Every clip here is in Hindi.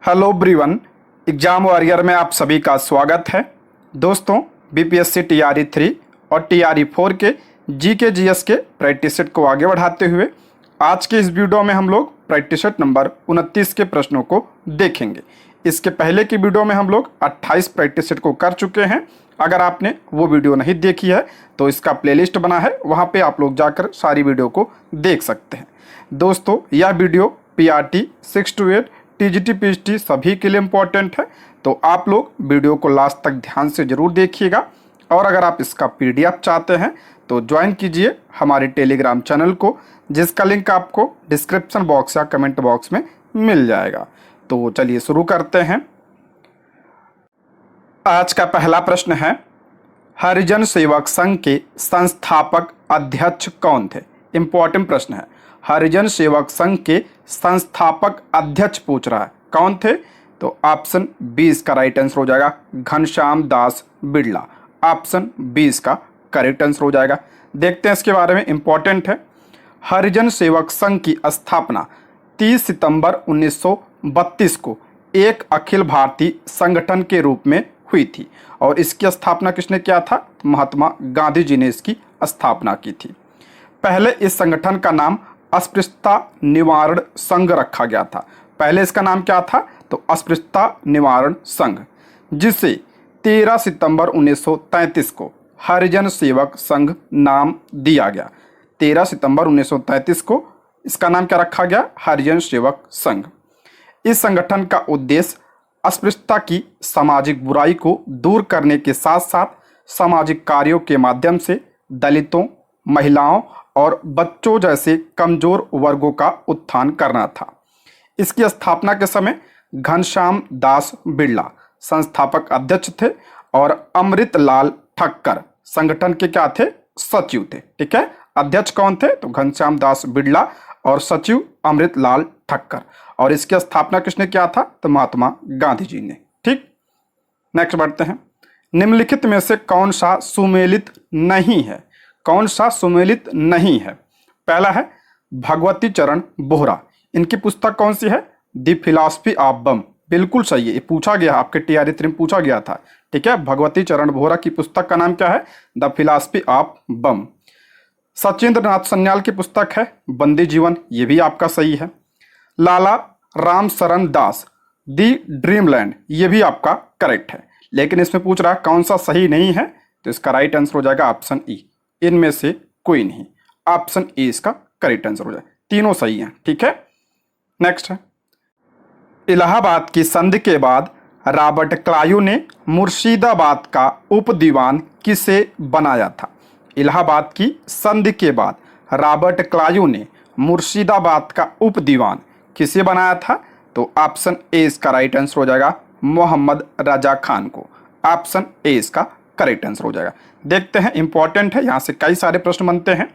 हेलो एवरीवन, एग्जाम वॉरियर में आप सभी का स्वागत है। दोस्तों, बीपीएससी टीआरई 3 और टीआरई 4 के जीके जीएस के प्रैक्टिस सेट को आगे बढ़ाते हुए आज के इस वीडियो में हम लोग प्रैक्टिस सेट नंबर 29 के प्रश्नों को देखेंगे। इसके पहले की वीडियो में हम लोग 28 प्रैक्टिस सेट को कर चुके हैं। अगर आपने वो वीडियो नहीं देखी है तो इसका प्लेलिस्ट बना है, वहाँ पे आप लोग जाकर सारी वीडियो को देख सकते हैं। दोस्तों, यह video PRT 6 to 8 TGT PHT सभी के लिए इम्पोर्टेंट है, तो आप लोग वीडियो को लास्ट तक ध्यान से ज़रूर देखिएगा। और अगर आप इसका पीडीएफ चाहते हैं तो ज्वाइन कीजिए हमारे टेलीग्राम चैनल को, जिसका लिंक आपको डिस्क्रिप्शन बॉक्स या कमेंट बॉक्स में मिल जाएगा। तो चलिए शुरू करते हैं। आज का पहला प्रश्न है, हरिजन सेवक संघ के संस्थापक अध्यक्ष कौन थे? इम्पोर्टेंट प्रश्न है। हरिजन सेवक संघ के संस्थापक अध्यक्ष पूछ रहा है, कौन थे? तो ऑप्शन 20 का राइट आंसर हो जाएगा घनश्याम दास बिड़ला। ऑप्शन 20 का करेक्ट आंसर हो जाएगा। देखते हैं इसके बारे में, इंपॉर्टेंट है। हरिजन सेवक संघ की स्थापना 30 सितंबर 1932 को एक अखिल भारतीय संगठन के रूप में हुई थी, और इसकी स्थापना किसने किया था? महात्मा गांधी जी ने इसकी स्थापना की थी। पहले इस संगठन का नाम अस्पृश्यता निवारण संघ रखा गया था। पहले इसका नाम क्या था? तो अस्पृश्यता निवारण संघ, जिसे 13 सितंबर 1933 को हरिजन सेवक संघ नाम दिया गया। 13 सितंबर 1933 को इसका नाम क्या रखा गया? हरिजन सेवक संघ। इस संगठन का उद्देश्य अस्पृश्यता की सामाजिक बुराई को दूर करने के साथ साथ सामाजिक कार्यों के माध्यम से दलितों, महिलाओं और बच्चों जैसे कमजोर वर्गों का उत्थान करना था। इसकी स्थापना के समय घनश्याम दास बिड़ला संस्थापक अध्यक्ष थे और अमृतलाल ठक्कर संगठन के क्या थे? सचिव थे। ठीक है, अध्यक्ष कौन थे? तो घनश्याम दास बिड़ला और सचिव अमृतलाल ठक्कर। और इसकी स्थापना किसने किया था? तो महात्मा गांधी जी ने। ठीक, नेक्स्ट बढ़ते हैं। निम्नलिखित में से कौन सा सुमेलित नहीं है? कौन सा सुमेलित नहीं है? पहला है भगवती चरण बोहरा। इनकी पुस्तक कौन सी है? द फिलॉसफी ऑफ बम। बिल्कुल सही है, ये पूछा गया, आपके टीआरई 3 में पूछा गया था। ठीक है, भगवती चरण बोहरा की पुस्तक का नाम क्या है? द फिलॉसफी ऑफ बम। सचिंद्र नाथ सन्याल की पुस्तक है बंदी जीवन, ये भी आपका सही है। लाला राम शरण दास दी ड्रीमलैंड, ये भी आपका करेक्ट है। लेकिन इसमें पूछ रहा है कौन सा सही नहीं है, तो इसका राइट आंसर हो जाएगा ऑप्शन ई, इनमें से कोई नहीं। ऑप्शन ए इसका करेक्ट आंसर हो जाएगा। तीनों सही हैं। ठीक है, नेक्स्ट है। इलाहाबाद की संधि के बाद रॉबर्ट क्लायू ने मुर्शिदाबाद का उप दीवान किसे बनाया था? इलाहाबाद की संधि के बाद रॉबर्ट क्लायू ने मुर्शिदाबाद का उप दीवान किसे बनाया था? तो ऑप्शन ए इसका राइट आंसर हो जाएगा मोहम्मद रजा खान को। ऑप्शन ए इसका करेक्ट आंसर हो जाएगा। देखते हैं, इंपॉर्टेंट है, यहाँ से कई सारे प्रश्न बनते हैं।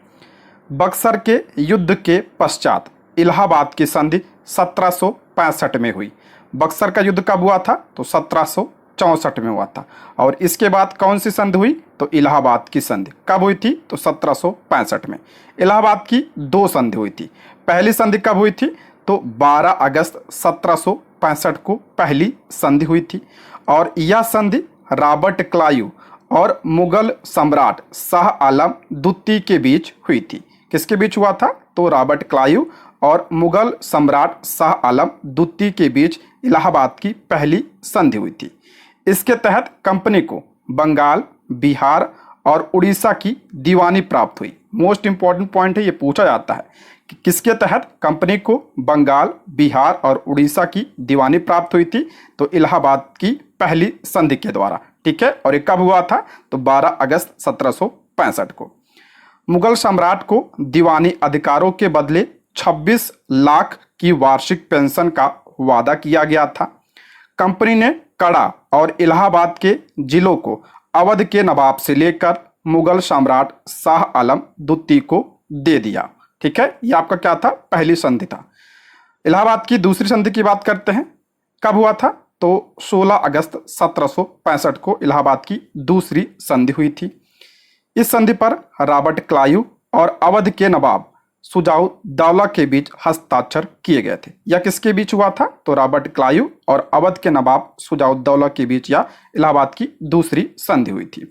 बक्सर के युद्ध के पश्चात इलाहाबाद की संधि 1765 में हुई। बक्सर का युद्ध कब हुआ था? तो 1764 में हुआ था। और इसके बाद कौन सी संधि हुई? तो इलाहाबाद की संधि कब हुई थी? तो 1765 में। इलाहाबाद की दो संधि हुई थी। पहली संधि कब हुई थी? तो 12 अगस्त 1765 को पहली संधि हुई थी। और यह संधि रॉबर्ट क्लायू और मुगल सम्राट शाह आलम द्वितीय के बीच हुई थी। किसके बीच हुआ था? तो रॉबर्ट क्लायू और मुगल सम्राट शाह आलम द्वितीय के बीच इलाहाबाद की पहली संधि हुई थी। इसके तहत कंपनी को बंगाल, बिहार और उड़ीसा की दीवानी प्राप्त हुई। मोस्ट इंपॉर्टेंट पॉइंट है, ये पूछा जाता है कि किसके तहत कंपनी को बंगाल, बिहार और उड़ीसा की दीवानी प्राप्त हुई थी? तो इलाहाबाद की पहली संधि के द्वारा। ठीक है, और ये कब हुआ था? तो 12 अगस्त 1765 को। मुगल सम्राट को दीवानी अधिकारों के बदले 26 लाख की वार्षिक पेंशन का वादा किया गया था। कंपनी ने कड़ा और इलाहाबाद के जिलों को अवध के नवाब से लेकर मुगल सम्राट शाह आलम द्वितीय को दे दिया। ठीक है, ये आपका क्या था? पहली संधि था। इलाहाबाद की दूसरी संधि की बात करते हैं, कब हुआ था? तो 16 अगस्त 1765 को इलाहाबाद की दूसरी संधि हुई थी। इस संधि पर रॉबर्ट क्लायू और अवध के नवाब सुजाउद्दौला के बीच हस्ताक्षर किए गए थे? या किसके बीच हुआ था? तो रॉबर्ट क्लाइव और अवध के नवाब सुजाउद्दौला के बीच या इलाहाबाद की दूसरी संधि हुई थी।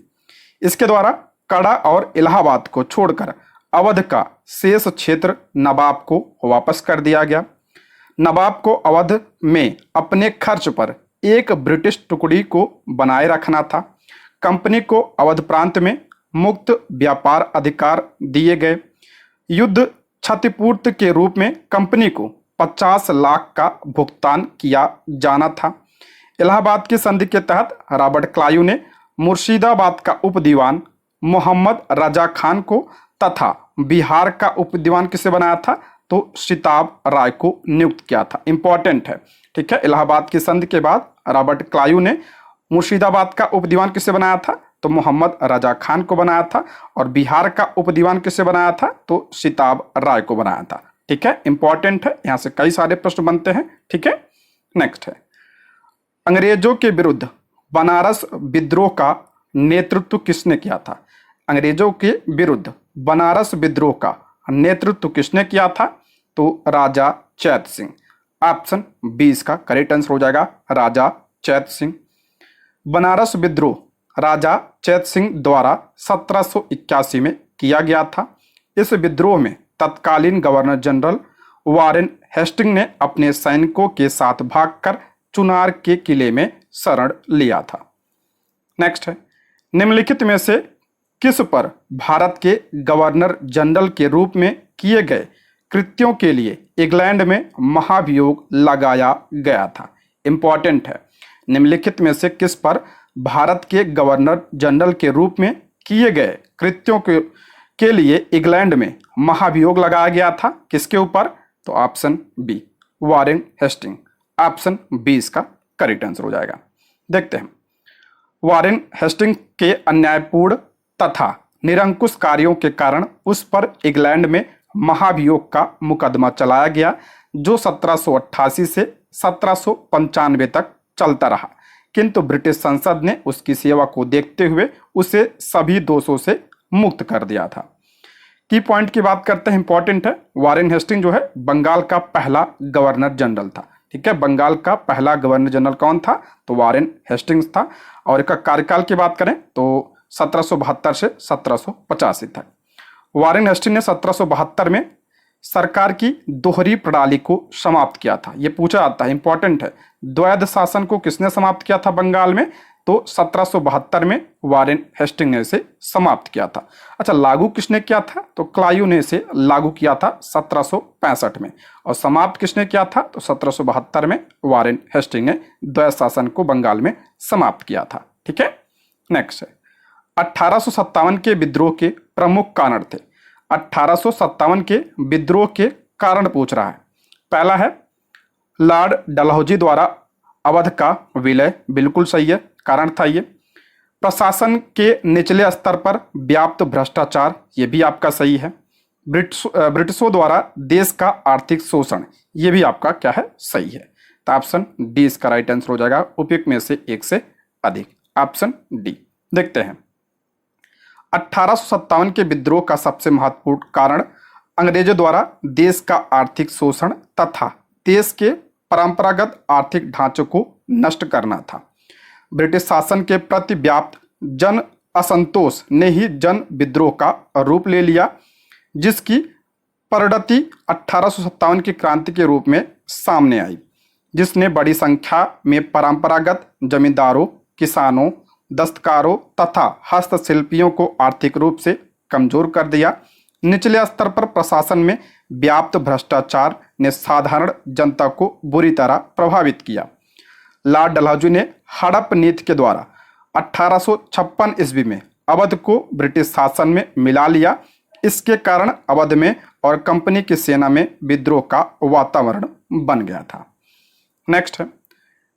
इसके द्वारा कड़ा और इलाहाबाद को छोड़कर अवध का शेष क्षेत्र नवाब को वापस कर दिया गया। नवाब को अवध में अपने खर्च पर एक ब्रिटिश टुकड़ी को बनाए रखना था। कंपनी को अवध प्रांत में मुक्त व्यापार अधिकार दिए गए। युद्ध क्षतिपूर्ति के रूप में कंपनी को 50 लाख का भुगतान किया जाना था। इलाहाबाद की संधि के तहत रॉबर्ट क्लाइव ने मुर्शिदाबाद का उपदीवान मोहम्मद रजा खान को तथा बिहार का उपदीवान किसे बनाया था? तो सिताब राय को नियुक्त किया था। इंपॉर्टेंट है, ठीक है। इलाहाबाद की संधि के बाद रॉबर्ट क्लाइव ने मुर्शिदाबाद का उपदीवान किसे बनाया था? तो मोहम्मद रजा खान को बनाया था। और बिहार का उपदीवान किसे बनाया था? तो सिताब राय को बनाया था, ठीक है। इंपॉर्टेंट है, यहां से कई सारे प्रश्न बनते हैं, ठीक है। नेक्स्ट है, अंग्रेजों के विरुद्ध बनारस विद्रोह का नेतृत्व किसने किया था? अंग्रेजों के विरुद्ध बनारस विद्रोह का नेतृत्व किसने किया था? तो राजा चैत सिंह। ऑप्शन 20 का करेक्ट आंसर हो जाएगा राजा चैत सिंह। बनारस विद्रोह राजा चैत सिंह द्वारा 1781 में किया गया था। इस विद्रोह में तत्कालीन गवर्नर जनरल वारेन हेस्टिंग ने अपने सैनिकों के साथ भागकर चुनार के किले में शरण लिया था। नेक्स्ट है, निम्नलिखित में से किस पर भारत के गवर्नर जनरल के रूप में किए गए कृत्यों के लिए इंग्लैंड में महाभियोग लगाया गया था? इंपॉर्टेंट है, निम्नलिखित में से किस पर भारत के गवर्नर जनरल के रूप में किए गए कृत्यों के लिए इंग्लैंड में महाभियोग लगाया गया था? किसके ऊपर? तो option B Warren Hasting. Option 20 का करेक्ट आंसर हो जाएगा। देखते हैं, वारेन हेस्टिंग के अन्यायपूर्ण तथा निरंकुश कार्यों के कारण उस पर इंग्लैंड में महाभियोग का मुकदमा चलाया गया, जो 1788 से 1795 तक चलता रहा। किंतु ब्रिटिश संसद ने उसकी सेवा को देखते हुए उसे सभी दोषों से मुक्त कर दिया था। की पॉइंट की बात करते हैं, इंपॉर्टेंट है। वारेन हेस्टिंग जो है बंगाल का पहला गवर्नर जनरल था, ठीक है। बंगाल का पहला गवर्नर जनरल कौन था? तो वारेन हेस्टिंग्स था। और इसका कार्यकाल की बात करें तो 1772 से 1785 तक। वारेन हेस्टिंग ने 1772 में सरकार की दोहरी प्रणाली को समाप्त किया था। यह पूछा जाता है, इंपॉर्टेंट है। द्वैध शासन को किसने समाप्त किया था बंगाल में? तो 1772 में वारेन हेस्टिंग ने इसे समाप्त किया था। अच्छा, लागू किसने किया था? तो क्लाइव ने इसे लागू किया था 1765 में। और समाप्त किसने किया था? तो 1772 में वारेन हेस्टिंग ने द्वैध शासन को बंगाल में समाप्त किया था, ठीक है। नेक्स्ट है, 1857 के विद्रोह के प्रमुख कारण थे। 1857 के विद्रोह के कारण पूछ रहा है। पहला है लॉर्ड डलहौजी द्वारा अवध का विलय, बिल्कुल सही है, कारण था ये। प्रशासन के निचले स्तर पर व्याप्त भ्रष्टाचार, ये भी आपका सही है। ब्रिटिशों द्वारा देश का आर्थिक शोषण, ये भी आपका क्या है? सही है। तो ऑप्शन डी इसका राइट आंसर हो जाएगा, उपयुक्त में से एक से अधिक। Option D. देखते हैं, 1857 के विद्रोह का सबसे महत्वपूर्ण कारण अंग्रेजों द्वारा देश का आर्थिक शोषण तथा देश के परंपरागत आर्थिक ढांचे को नष्ट करना था। ब्रिटिश शासन के प्रति व्याप्त जन असंतोष ने ही जन विद्रोह का रूप ले लिया, जिसकी परिणति 1857 की क्रांति के रूप में सामने आई, जिसने बड़ी संख्या में परंपरागत जमींदारों, किसानों, दस्तकारों तथा हस्तशिल्पियों को आर्थिक रूप से कमजोर कर दिया। निचले स्तर पर प्रशासन में व्याप्त भ्रष्टाचार ने साधारण जनता को बुरी तरह प्रभावित किया। लॉर्ड डलहौजी ने हड़प नीति के द्वारा 1856 ईस्वी में अवध को ब्रिटिश शासन में मिला लिया। इसके कारण अवध में और कंपनी की सेना में विद्रोह का वातावरण बन गया था। नेक्स्ट है,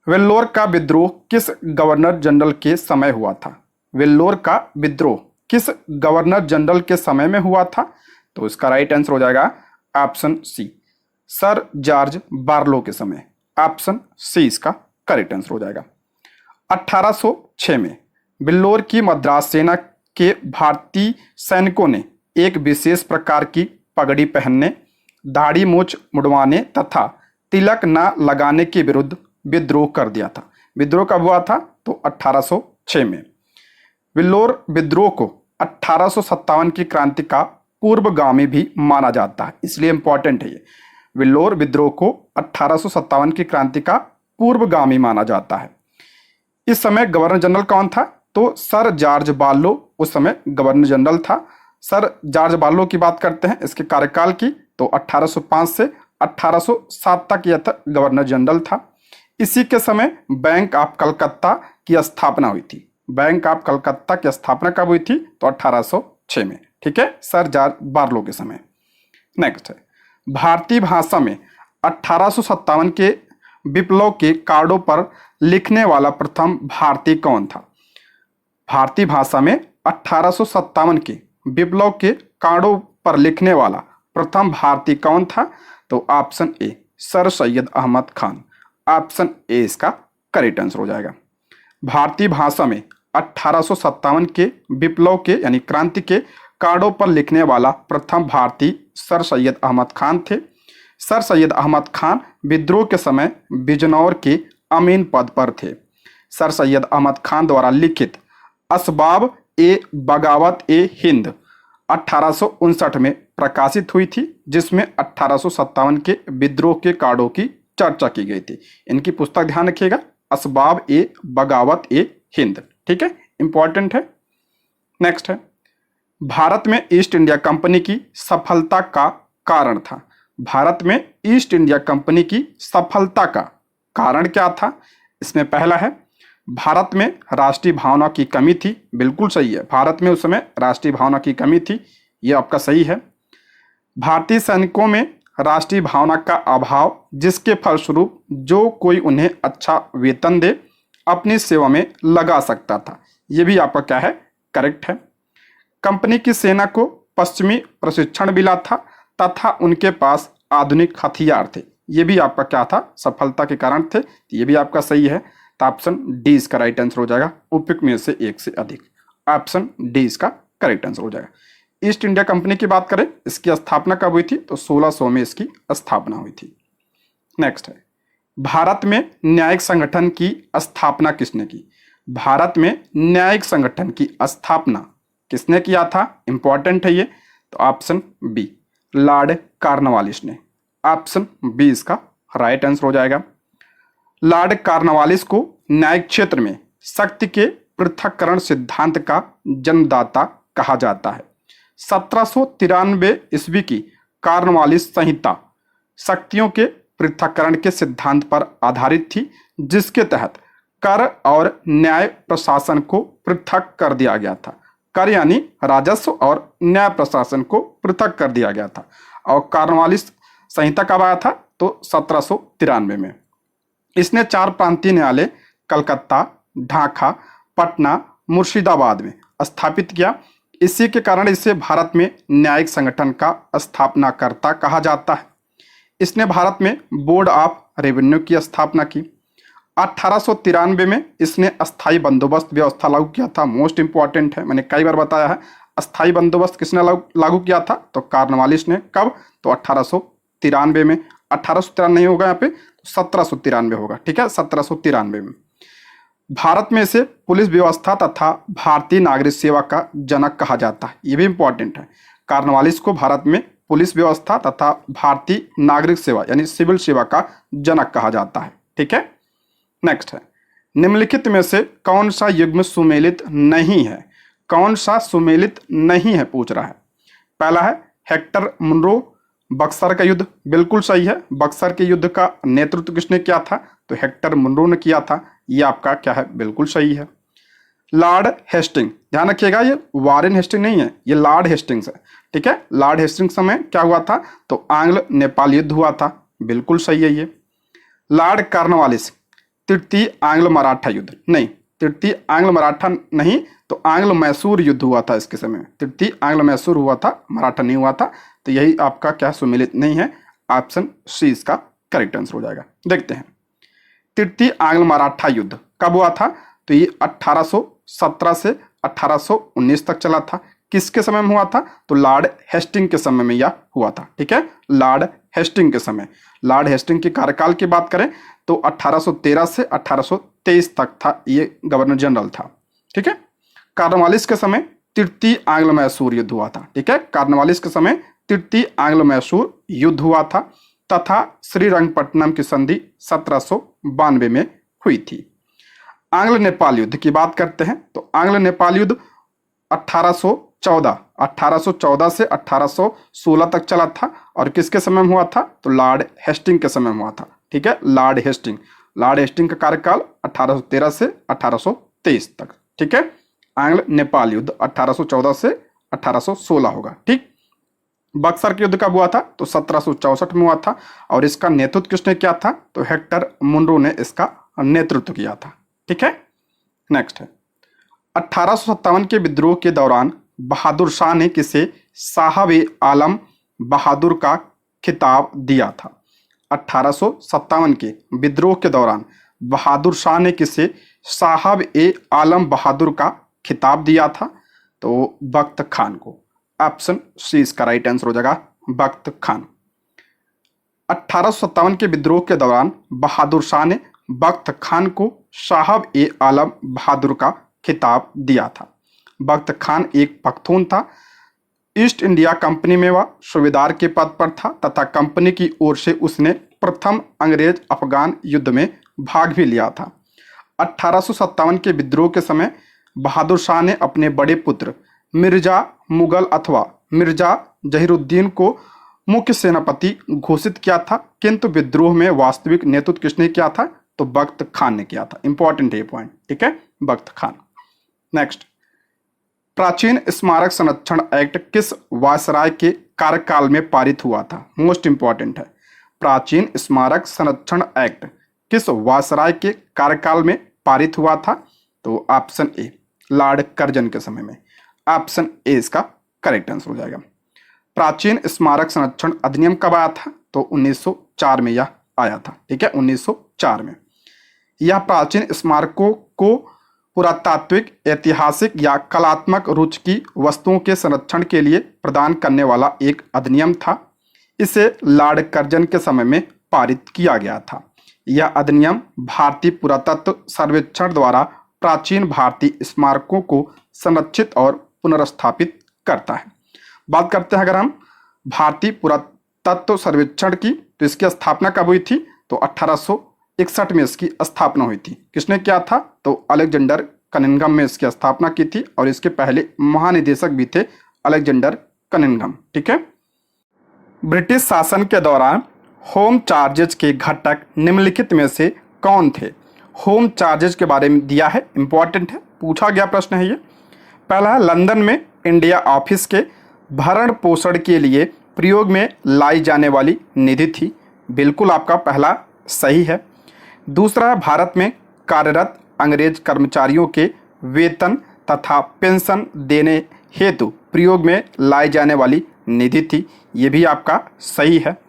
वेल्लोर का विद्रोह किस गवर्नर जनरल के समय हुआ था? वेल्लोर का विद्रोह किस गवर्नर जनरल के समय में हुआ था? तो इसका राइट आंसर हो जाएगा option C, sir George Barlow के समय। ऑप्शन सी इसका करेक्ट आंसर हो जाएगा। 1806 में वेल्लोर की मद्रास सेना के भारतीय सैनिकों ने एक विशेष प्रकार की पगड़ी पहनने, दाढ़ी मूछ मुड़वाने तथा तिलक न लगाने के विरुद्ध विद्रोह कर दिया था। विद्रोह कब हुआ था? तो 1806 में। विल्लोर विद्रोह को 1857 की क्रांति का पूर्वगामी भी माना जाता है, इसलिए इंपॉर्टेंट है ये। विल्लोर विद्रोह को 1857 की क्रांति का पूर्वगामी माना जाता है। इस समय गवर्नर जनरल कौन था? तो सर जॉर्ज बार्लो उस समय गवर्नर जनरल था। सर जॉर्ज बार्लो की बात करते हैं, इसके कार्यकाल की, तो 1805 से 1807 तक यह गवर्नर जनरल था। इसी के समय बैंक ऑफ कलकत्ता की स्थापना हुई थी। बैंक ऑफ कलकत्ता की स्थापना कब हुई थी? तो 1806 में। ठीक है, सर जॉर्ज बार्लो के समय। नेक्स्ट है, भारतीय भाषा में 1857 के विप्लव के कार्डों पर लिखने वाला प्रथम भारतीय कौन था? भारतीय भाषा में 1857 के विप्लव के कार्डों पर लिखने वाला प्रथम भारतीय कौन था? तो option A sir Syed Ahmad Khan. Option A इसका करेक्ट आंसर हो जाएगा। भारतीय भाषा में 1857 के विप्लव के यानी क्रांति के कार्डों पर लिखने वाला प्रथम भारतीय सर सैयद अहमद खान थे। सर सैयद अहमद खान विद्रोह के समय बिजनौर के अमीन पद पर थे। सर सैयद अहमद खान द्वारा लिखित असबाब ए बगावत ए हिंद 1859 में प्रकाशित हुई थी, जिसमें 1857 के विद्रोह के कार्डों की चर्चा की गई थी। इनकी पुस्तक ध्यान रखिएगा, असबाब ए बगावत ए हिंद। ठीक है, इंपॉर्टेंट है। नेक्स्ट है, भारत में ईस्ट इंडिया कंपनी की सफलता का कारण था। भारत में ईस्ट इंडिया कंपनी की सफलता का कारण क्या था? इसमें पहला है, भारत में राष्ट्रीय भावना की कमी थी। बिल्कुल सही है, भारत में उस समय राष्ट्रीय भावना की कमी थी, ये आपका सही है। भारतीय सैनिकों में राष्ट्रीय भावना का अभाव, जिसके फलस्वरूप जो कोई उन्हें अच्छा वेतन दे अपनी सेवा में लगा सकता था, ये भी आपका क्या है? करेक्ट है। कंपनी की सेना को पश्चिमी प्रशिक्षण मिला था तथा उनके पास आधुनिक हथियार थे, ये भी आपका क्या था? सफलता के कारण थे, ये भी आपका सही है। तो ऑप्शन डी इसका राइट आंसर हो जाएगा, उपयुक्त में से एक से अधिक। ऑप्शन डी इसका करेक्ट आंसर हो जाएगा। ईस्ट इंडिया कंपनी की बात करें, इसकी स्थापना कब हुई थी? तो 1600 में इसकी स्थापना हुई थी। नेक्स्ट है, भारत में न्यायिक संगठन की स्थापना किसने की? भारत में न्यायिक संगठन की स्थापना किसने किया था? इंपॉर्टेंट है ये। तो ऑप्शन बी लॉर्ड कॉर्नवालिस ने। ऑप्शन बी इसका राइट आंसर हो जाएगा। लॉर्ड कॉर्नवालिस को न्यायिक क्षेत्र में शक्ति के पृथक्करण सिद्धांत का जन्मदाता कहा जाता है। 1793 ईस्वी की कॉर्नवालिस संहिता शक्तियों के पृथक्करण के सिद्धांत पर आधारित थी, जिसके तहत कर और न्याय प्रशासन को पृथक कर दिया गया था। कर यानी राजस्व और न्याय प्रशासन को पृथक कर दिया गया था। और कॉर्नवालिस संहिता कब आया था? तो 1793 में। इसने 4 प्रांतीय न्यायालय कलकत्ता, ढाका, पटना, मुर्शिदाबाद में स्थापित किया। इसी के कारण इसे भारत में न्यायिक संगठन का स्थापनाकर्ता कहा जाता है। इसने भारत में बोर्ड ऑफ रेवेन्यू की स्थापना की। 1893 में इसने अस्थाई बंदोबस्त व्यवस्था लागू किया था। मोस्ट इंपॉर्टेंट है, मैंने कई बार बताया है। अस्थाई बंदोबस्त किसने लागू किया था? तो कॉर्नवालिस ने। कब? तो 1893 में। 1893 नहीं होगा यहाँ पे, 1793 होगा। ठीक है, 1793 में। भारत में इसे पुलिस व्यवस्था तथा भारतीय नागरिक सेवा का जनक कहा जाता है, ये भी इंपॉर्टेंट है। कॉर्नवालिस को भारत में पुलिस व्यवस्था तथा भारतीय नागरिक सेवा यानी सिविल सेवा का जनक कहा जाता है। ठीक है, नेक्स्ट है, निम्नलिखित में से कौन सा युग्म सुमेलित नहीं है? कौन सा सुमेलित नहीं है पूछ रहा है। पहला है हेक्टर मुनरो, बक्सर का युद्ध। बिल्कुल सही है, बक्सर के युद्ध का नेतृत्व किसने किया था? तो हेक्टर मुनरो ने किया था, ये आपका क्या है? बिल्कुल सही है। लॉर्ड हेस्टिंग, ध्यान रखिएगा, ये वारेन हेस्टिंग नहीं है, ये लॉर्ड हेस्टिंग्स है। ठीक है, लॉर्ड हेस्टिंग समय क्या हुआ था? तो आंग्ल नेपाल युद्ध हुआ था। बिल्कुल सही है ये। लॉर्ड कॉर्नवालिस, तृतीय आंग्ल मराठा युद्ध नहीं, तृतीय आंग्ल मराठा नहीं, तो आंग्ल मैसूर युद्ध हुआ था इसके समय। तृतीय आंग्ल मैसूर हुआ था, मराठा नहीं हुआ था। तो यही आपका क्या सुमेलित नहीं है। ऑप्शन सी इसका करेक्ट आंसर हो जाएगा। देखते हैं, तृतीय आंग्ल मराठा युद्ध कब हुआ था? तो ये 1817 से 1819 तक चला था। किसके समय में हुआ था? तो लॉर्ड हेस्टिंग के समय में यह हुआ था। ठीक है, लॉर्ड हेस्टिंग के समय। लॉर्ड हेस्टिंग के कार्यकाल की बात करें तो 1813 से 1823 तक था, ये गवर्नर जनरल था। ठीक है, कॉर्नवालिस के समय तृतीय आंग्ल मैसूर युद्ध हुआ था। ठीक है, कॉर्नवालिस के समय तृतीय आंग्ल मैसूर युद्ध हुआ था तथा श्रीरंगपट्टनम की संधि 1792 में हुई थी। आंग्ल नेपाल युद्ध की बात करते हैं तो आंग्ल नेपाल युद्ध 1814 से 1816 तक चला था और किसके समय में हुआ था? तो लॉर्ड हेस्टिंग के समय में हुआ था। ठीक है, लॉर्ड हेस्टिंग का कार्यकाल 1813 से 1823 तक। ठीक है, आंग्ल नेपाल युद्ध 1814 से 1816 होगा। ठीक, बक्सर के युद्ध कब हुआ था? तो 1764 में हुआ था और इसका नेतृत्व किसने किया था? तो हेक्टर मुनरो ने इसका नेतृत्व किया था। ठीक है, नेक्स्ट है 1857 के विद्रोह के दौरान बहादुर शाह ने किसे साहब ए आलम बहादुर का खिताब दिया था? 1857 के विद्रोह के दौरान बहादुर शाह ने किसे साहब ए आलम बहादुर का खिताब दिया था? तो बख्त खान को। ऑप्शन सी इसका राइट आंसर हो जाएगा, बख्त खान। 1857 के विद्रोह के दौरान बहादुर शाह ने बख्त खान को साहब ए आलम बहादुर का खिताब दिया था। बख्त खान एक पख्तून था। ईस्ट इंडिया कंपनी में वह सूबेदार के पद पर था तथा कंपनी की ओर से उसने प्रथम अंग्रेज अफगान युद्ध में भाग भी लिया था। 1857 के विद्रोह के समय बहादुर शाह ने अपने बड़े पुत्र मिर्जा मुगल अथवा मिर्जा जहीरुद्दीन को मुख्य सेनापति घोषित किया था, किंतु विद्रोह में वास्तविक नेतृत्व किसने किया था? तो बख्त खान ने किया था। इंपॉर्टेंट है ये पॉइंट। ठीक है, बख्त खान। नेक्स्ट, प्राचीन स्मारक संरक्षण एक्ट किस वायसराय के कार्यकाल में पारित हुआ था? मोस्ट इंपॉर्टेंट है। प्राचीन स्मारक संरक्षण एक्ट किस वायसराय के कार्यकाल में पारित हुआ था? तो ऑप्शन ए लॉर्ड कर्जन के समय में। ऑप्शन ए इसका करेक्ट आंसर हो जाएगा। प्राचीन स्मारक संरक्षण अधिनियम कब आया था? तो 1904 में यह आया था। ठीक है, 1904 में। यह प्राचीन स्मारकों को पुरातात्विक, ऐतिहासिक या कलात्मक रुचि की वस्तुओं के संरक्षण के लिए प्रदान करने वाला एक अधिनियम था। इसे लॉर्ड कर्जन के समय में पारित किया गया था। यह अधिनियम भारतीय पुरातत्व सर्वेक्षण द्वारा प्राचीन भारतीय स्मारकों को संरक्षित और पुनर्स्थापित करता है। बात करते हैं अगर हम भारतीय पुरातत्व सर्वेक्षण की, तो इसकी स्थापना कब हुई थी? तो 1861 में इसकी स्थापना हुई थी। किसने किया था? तो अलेक्जेंडर कनिंघम में इसकी स्थापना की थी और इसके पहले महानिदेशक भी थे अलेक्जेंडर कनिंघम। ठीक है, ब्रिटिश शासन के दौरान होम चार्जेज के घटक निम्नलिखित में से कौन थे? होम चार्जेज के बारे में दिया है, इंपॉर्टेंट है, पूछा गया प्रश्न है ये। पहला है लंदन में इंडिया ऑफिस के भरण पोषण के लिए प्रयोग में लाई जाने वाली निधि थी। बिल्कुल आपका पहला सही है। दूसरा है भारत में कार्यरत अंग्रेज कर्मचारियों के वेतन तथा पेंशन देने हेतु प्रयोग में लाई जाने वाली निधि थी। ये भी आपका सही है।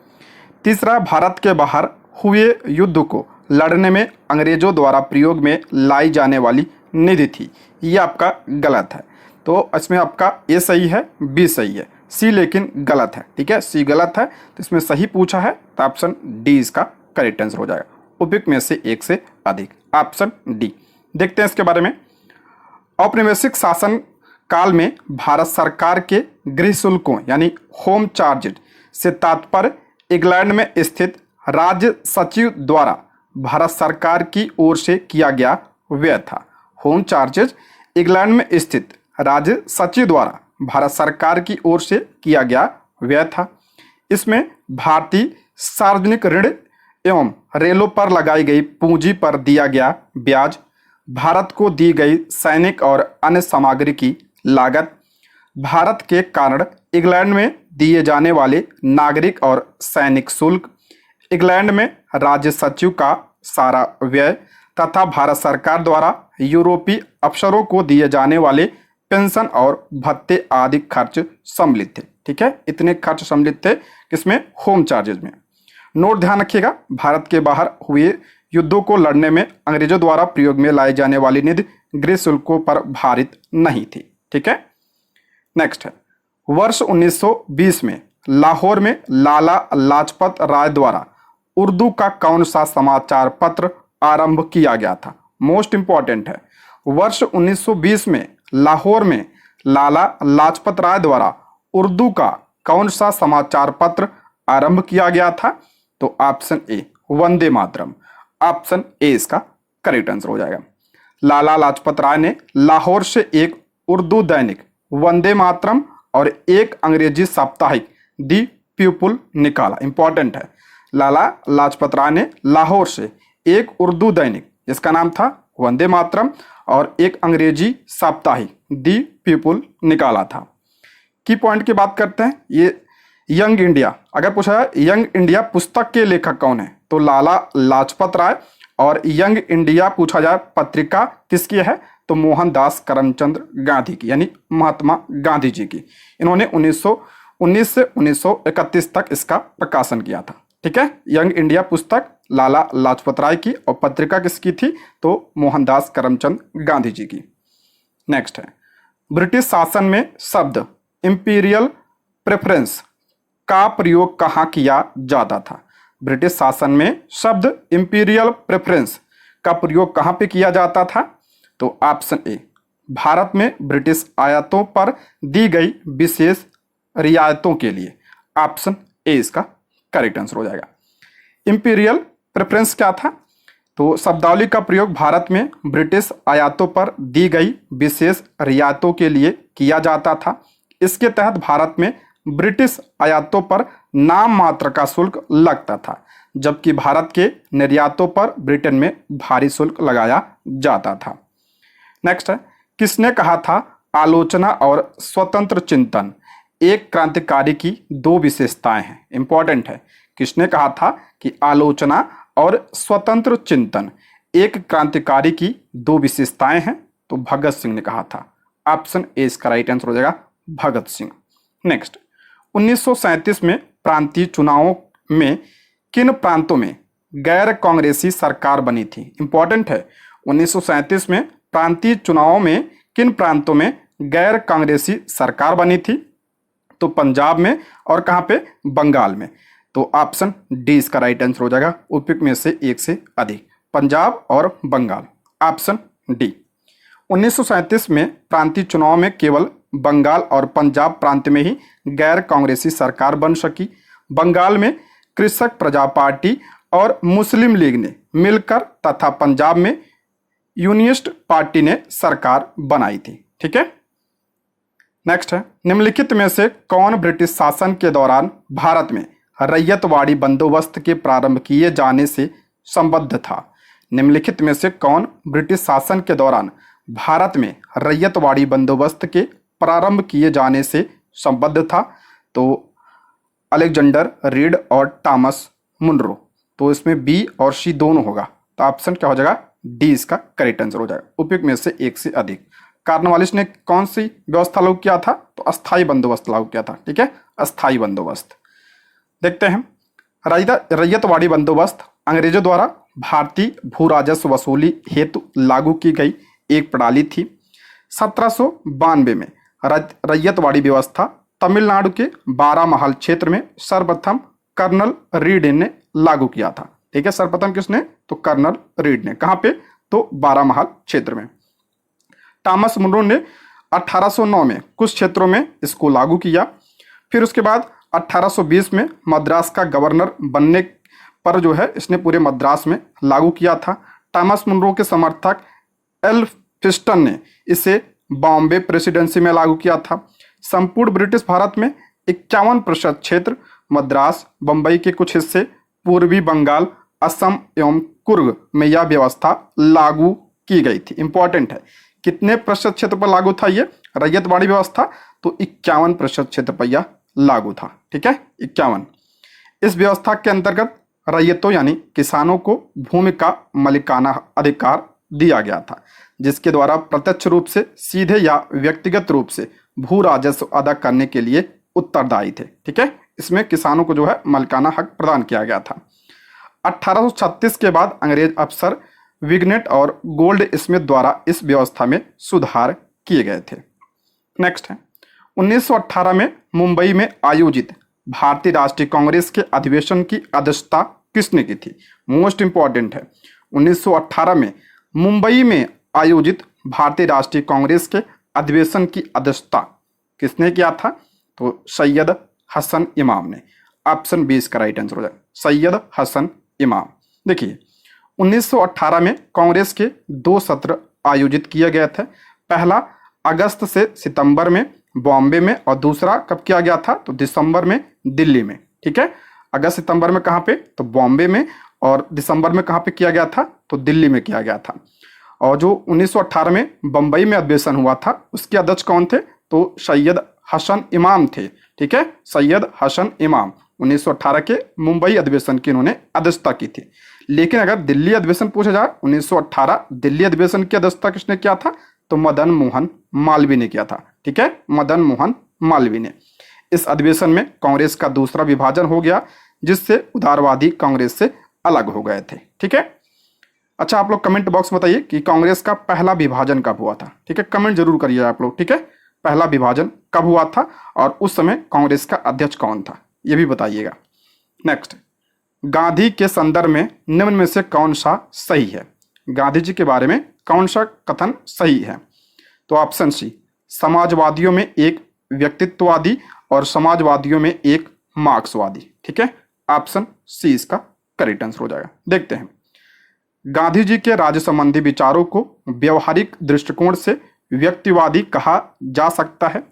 तीसरा, भारत के बाहर हुए युद्ध को लड़ने में अंग्रेजों द्वारा प्रयोग में लाई जाने वाली निधि थी। ये आपका गलत है। तो इसमें आपका ए सही है, बी सही है, सी लेकिन गलत है। ठीक है, सी गलत है, तो इसमें सही पूछा है तो ऑप्शन डी इसका करेक्ट आंसर हो जाएगा। उपयुक्त में से एक से अधिक, ऑप्शन डी। देखते हैं इसके बारे में। औपनिवेशिक शासन काल में भारत सरकार के गृह शुल्कों यानी होम चार्जेज से तात्पर्य इंग्लैंड में स्थित राज्य सचिव द्वारा भारत सरकार की ओर से किया गया व्यय था। होम चार्जेज इंग्लैंड में स्थित राज्य सचिव द्वारा भारत सरकार की ओर से किया गया व्यय था। इसमें भारतीय सार्वजनिक ऋण एवं रेलों पर लगाई गई पूंजी पर दिया गया ब्याज, भारत को दी गई सैनिक और अन्य सामग्री की लागत, भारत के कारण इंग्लैंड में दिए जाने वाले नागरिक और सैनिक शुल्क, इंग्लैंड में राज्य सचिव का सारा व्यय तथा भारत सरकार द्वारा यूरोपीय अफसरों को दिए जाने वाले पेंशन और भत्ते आदि खर्च सम्मिलित थे। ठीक है, इतने खर्च सम्मिलित थे किसमें? होम चार्जेज में। नोट ध्यान रखिएगा, भारत के बाहर हुए युद्धों को लड़ने में अंग्रेजों द्वारा प्रयोग में लाई जाने वाली निधि गृह शुल्कों पर भारित नहीं थी। ठीक है, नेक्स्ट है, वर्ष 1920 में लाहौर में लाला लाजपत राय द्वारा उर्दू का कौन सा समाचार पत्र आरंभ किया गया था? मोस्ट इंपॉर्टेंट है, वर्ष 1920 में लाहौर में लाला लाजपत राय द्वारा उर्दू का कौन सा समाचार पत्र आरंभ किया गया था? तो option A Vande Mataram, option A इसका करेक्ट आंसर हो जाएगा। लाला लाजपत राय ने लाहौर से एक उर्दू दैनिक वंदे मातरम और एक अंग्रेजी साप्ताहिक दी पीपुल निकाला। इंपॉर्टेंट है, लाला लाजपत राय ने लाहौर से एक उर्दू दैनिक जिसका नाम था वंदे मातरम और एक अंग्रेजी साप्ताहिक दी पीपुल निकाला था। की पॉइंट की बात करते हैं, ये यंग इंडिया अगर पूछा है यंग इंडिया पुस्तक के लेखक कौन है? तो लाला लाजपत राय। और यंग इंडिया पूछा जाए पत्रिका किसकी है? तो मोहनदास करमचंद गांधी की, यानी महात्मा गांधी जी की। इन्होंने 1919 से 1931 तक इसका प्रकाशन किया था। ठीक है, यंग इंडिया पुस्तक लाला लाजपत राय की और पत्रिका किसकी थी? तो मोहनदास करमचंद गांधी जी की। नेक्स्ट है, ब्रिटिश शासन में शब्द इंपीरियल प्रेफरेंस का प्रयोग कहाँ किया जाता था? ब्रिटिश शासन में शब्द इंपीरियल प्रेफरेंस का प्रयोग कहाँ पे किया जाता था? तो ऑप्शन ए भारत में ब्रिटिश आयातों पर दी गई विशेष रियायतों के लिए। ऑप्शन ए इसका करेक्ट आंसर हो जाएगा। इंपीरियल प्रेफरेंस क्या था? तो शब्दावली का प्रयोग भारत में ब्रिटिश आयातों पर दी गई विशेष रियायतों के लिए किया जाता था। इसके तहत भारत में ब्रिटिश आयातों पर नाम मात्र का शुल्क लगता था, जबकि भारत के निर्यातों पर ब्रिटेन में भारी शुल्क लगाया जाता था। नेक्स्ट है, किसने कहा था आलोचना और स्वतंत्र चिंतन एक क्रांतिकारी की दो विशेषताएं हैं? इंपॉर्टेंट है, किसने कहा था कि आलोचना और स्वतंत्र चिंतन एक क्रांतिकारी की दो विशेषताएं हैं? तो भगत सिंह ने कहा था। ऑप्शन ए इसका राइट आंसर हो जाएगा, भगत सिंह। नेक्स्ट, 1937 में प्रांतीय चुनावों में किन प्रांतों में गैर कांग्रेसी सरकार बनी थी? इंपॉर्टेंट है, 1937 में प्रांतीय चुनावों में किन प्रांतों में गैर कांग्रेसी सरकार बनी थी? तो पंजाब में और कहां पे? बंगाल में। तो ऑप्शन डी इसका राइट आंसर हो जाएगा, उपयुक्त में से एक से अधिक, पंजाब और बंगाल। Option D. 1937 में प्रांतीय चुनाव में केवल बंगाल और पंजाब प्रांत में ही गैर कांग्रेसी सरकार बन सकी। बंगाल में कृषक प्रजा पार्टी और मुस्लिम लीग ने मिलकर तथा पंजाब में यूनियनिस्ट पार्टी ने सरकार बनाई थी। ठीक है, नेक्स्ट है, निम्नलिखित में से कौन ब्रिटिश शासन के दौरान भारत में रैयतवाड़ी बंदोबस्त के प्रारंभ किए जाने से संबद्ध था? निम्नलिखित में से कौन ब्रिटिश शासन के दौरान भारत में रैयतवाड़ी बंदोबस्त के प्रारंभ किए जाने से संबद्ध था? तो अलेक्जेंडर रीड और थॉमस मुनरो। तो इसमें बी और सी दोनों होगा, तो ऑप्शन क्या हो जाएगा? डी इसका करेक्ट आंसर हो जाएगा, उपयुक्त में से एक से अधिक। कॉर्नवालिस ने कौन सी व्यवस्था लागू किया था? तो अस्थायी बंदोबस्त लागू किया था। ठीक है, अस्थायी बंदोबस्त। देखते हैं, रैयतवाड़ी बंदोबस्त अंग्रेजों द्वारा भारतीय भू राजस्व वसूली हेतु लागू की गई एक प्रणाली थी। 1792 में रैयतवाड़ी व्यवस्था तमिलनाडु के बारामहल क्षेत्र में सर्वप्रथम कर्नल रीड ने लागू किया था। ठीक है, सर्वप्रथम किसने? तो कर्नल रीड ने। कहां पे? तो बारामहल क्षेत्र में। थॉमस मुनरो ने 1809 में कुछ क्षेत्रों में इसको लागू किया। फिर उसके बाद 1820 में मद्रास का गवर्नर बनने पर जो है इसने पूरे मद्रास में लागू किया था। थॉमस मुनरो के समर्थक एल्फिस्टन ने इसे बॉम्बे प्रेसिडेंसी में लागू किया था। संपूर्ण ब्रिटिश भारत में 51% क्षेत्र, मद्रास, बंबई के कुछ हिस्से, पूर्वी बंगाल, असम एवं कुर्ग में यह व्यवस्था लागू की गई थी। इंपॉर्टेंट है, कितने प्रतिशत क्षेत्र पर लागू था ये रैयतवाड़ी व्यवस्था? तो 51% क्षेत्र पर यह लागू था। ठीक है, 51। इस व्यवस्था के अंतर्गत रैयतों यानी किसानों को भूमि का मालिकाना अधिकार दिया गया था, जिसके द्वारा प्रत्यक्ष रूप से, सीधे या व्यक्तिगत रूप से भू राजस्व अदा करने के लिए उत्तरदायी थे। ठीक है, इसमें किसानों को जो है मालिकाना हक प्रदान किया गया था। 1836 के बाद अंग्रेज अफसर विग्नेट और गोल्ड स्मिथ द्वारा इस व्यवस्था में सुधार किए गए थे। नेक्स्ट है, 1918 में मुंबई में आयोजित भारतीय राष्ट्रीय कांग्रेस के अधिवेशन की अध्यक्षता किसने की थी? मोस्ट इंपॉर्टेंट है। 1918 में मुंबई में आयोजित भारतीय राष्ट्रीय कांग्रेस के अधिवेशन की अध्यक्षता किसने किया था? तो सैयद हसन इमाम ने। ऑप्शन बी इसका राइट आंसर हो जाएगा, सैयद हसन इमाम। देखिए 1918 में कांग्रेस के 2 सत्र आयोजित किए गए थे। पहला अगस्त से सितंबर में बॉम्बे में, और दूसरा कब किया गया था? तो दिसंबर में दिल्ली में। ठीक है, अगस्त सितंबर में कहाँ पे? तो बॉम्बे में, और दिसंबर में कहाँ पे किया गया था? तो दिल्ली में किया गया था। और जो 1918 में बंबई में अधिवेशन हुआ था उसके अध्यक्ष कौन थे? तो सैयद हसन इमाम थे। ठीक है, सैयद हसन इमाम 1918 के मुंबई अधिवेशन की इन्होंने अध्यक्षता की थी। लेकिन अगर दिल्ली अधिवेशन पूछा जाए, 1918 दिल्ली अधिवेशन की अध्यक्षता किसने किया था? तो मदन मोहन मालवीय ने किया था। ठीक है, मदन मोहन मालवीय ने। इस अधिवेशन में कांग्रेस का दूसरा विभाजन हो गया, जिससे उदारवादी कांग्रेस से अलग हो गए थे। ठीक है, अच्छा आप लोग कमेंट बॉक्स में बताइए कि कांग्रेस का पहला विभाजन कब हुआ था। ठीक है, कमेंट जरूर करिए आप लोग। ठीक है, पहला विभाजन कब हुआ था और उस समय कांग्रेस का अध्यक्ष कौन था, ये भी बताइएगा। नेक्स्ट, गांधी के संदर्भ में निम्न में से कौन सा सही है? गांधी जी के बारे में कौन सा कथन सही है? तो ऑप्शन सी, समाजवादियों में एक व्यक्तित्ववादी और समाजवादियों में एक मार्क्सवादी। ठीक है, ऑप्शन सी इसका करेक्ट आंसर हो जाएगा। देखते हैं, गांधी जी के राज्य संबंधी विचारों को व्यवहारिक दृष्टिकोण से व्यक्तिवादी कहा जा सकता है।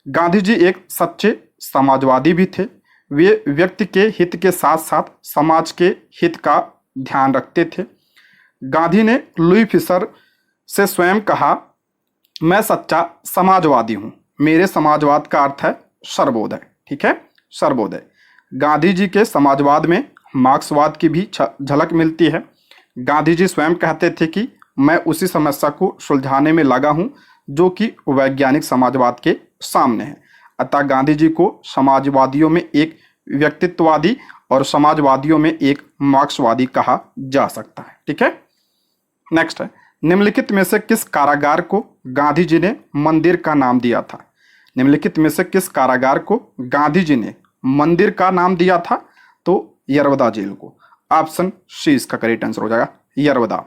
गांधी जी एक सच्चे समाजवादी भी थे। वे व्यक्ति के हित के साथ साथ समाज के हित का ध्यान रखते थे। गांधी ने लुई फिशर से स्वयं कहा, मैं सच्चा समाजवादी हूं, मेरे समाजवाद का अर्थ है सर्वोदय। ठीक है, सर्वोदय। गांधी जी के समाजवाद में मार्क्सवाद की भी झलक मिलती है। गांधी जी स्वयं कहते थे कि मैं उसी समस्या को सुलझाने में लगा हूं जो कि वैज्ञानिक समाजवाद के सामने है। अतः गांधी जी को समाजवादियों में एक व्यक्तित्ववादी और समाजवादियों में एक मार्क्सवादी कहा जा सकता है। ठीक है, नेक्स्ट है, निम्नलिखित में से किस कारागार को गांधी जी ने मंदिर का नाम दिया था? निम्नलिखित में से किस कारागार को गांधी जी ने मंदिर का नाम दिया था? तो यरवदा जेल को। ऑप्शन सी इसका करेक्ट आंसर हो जाएगा, यरवदा।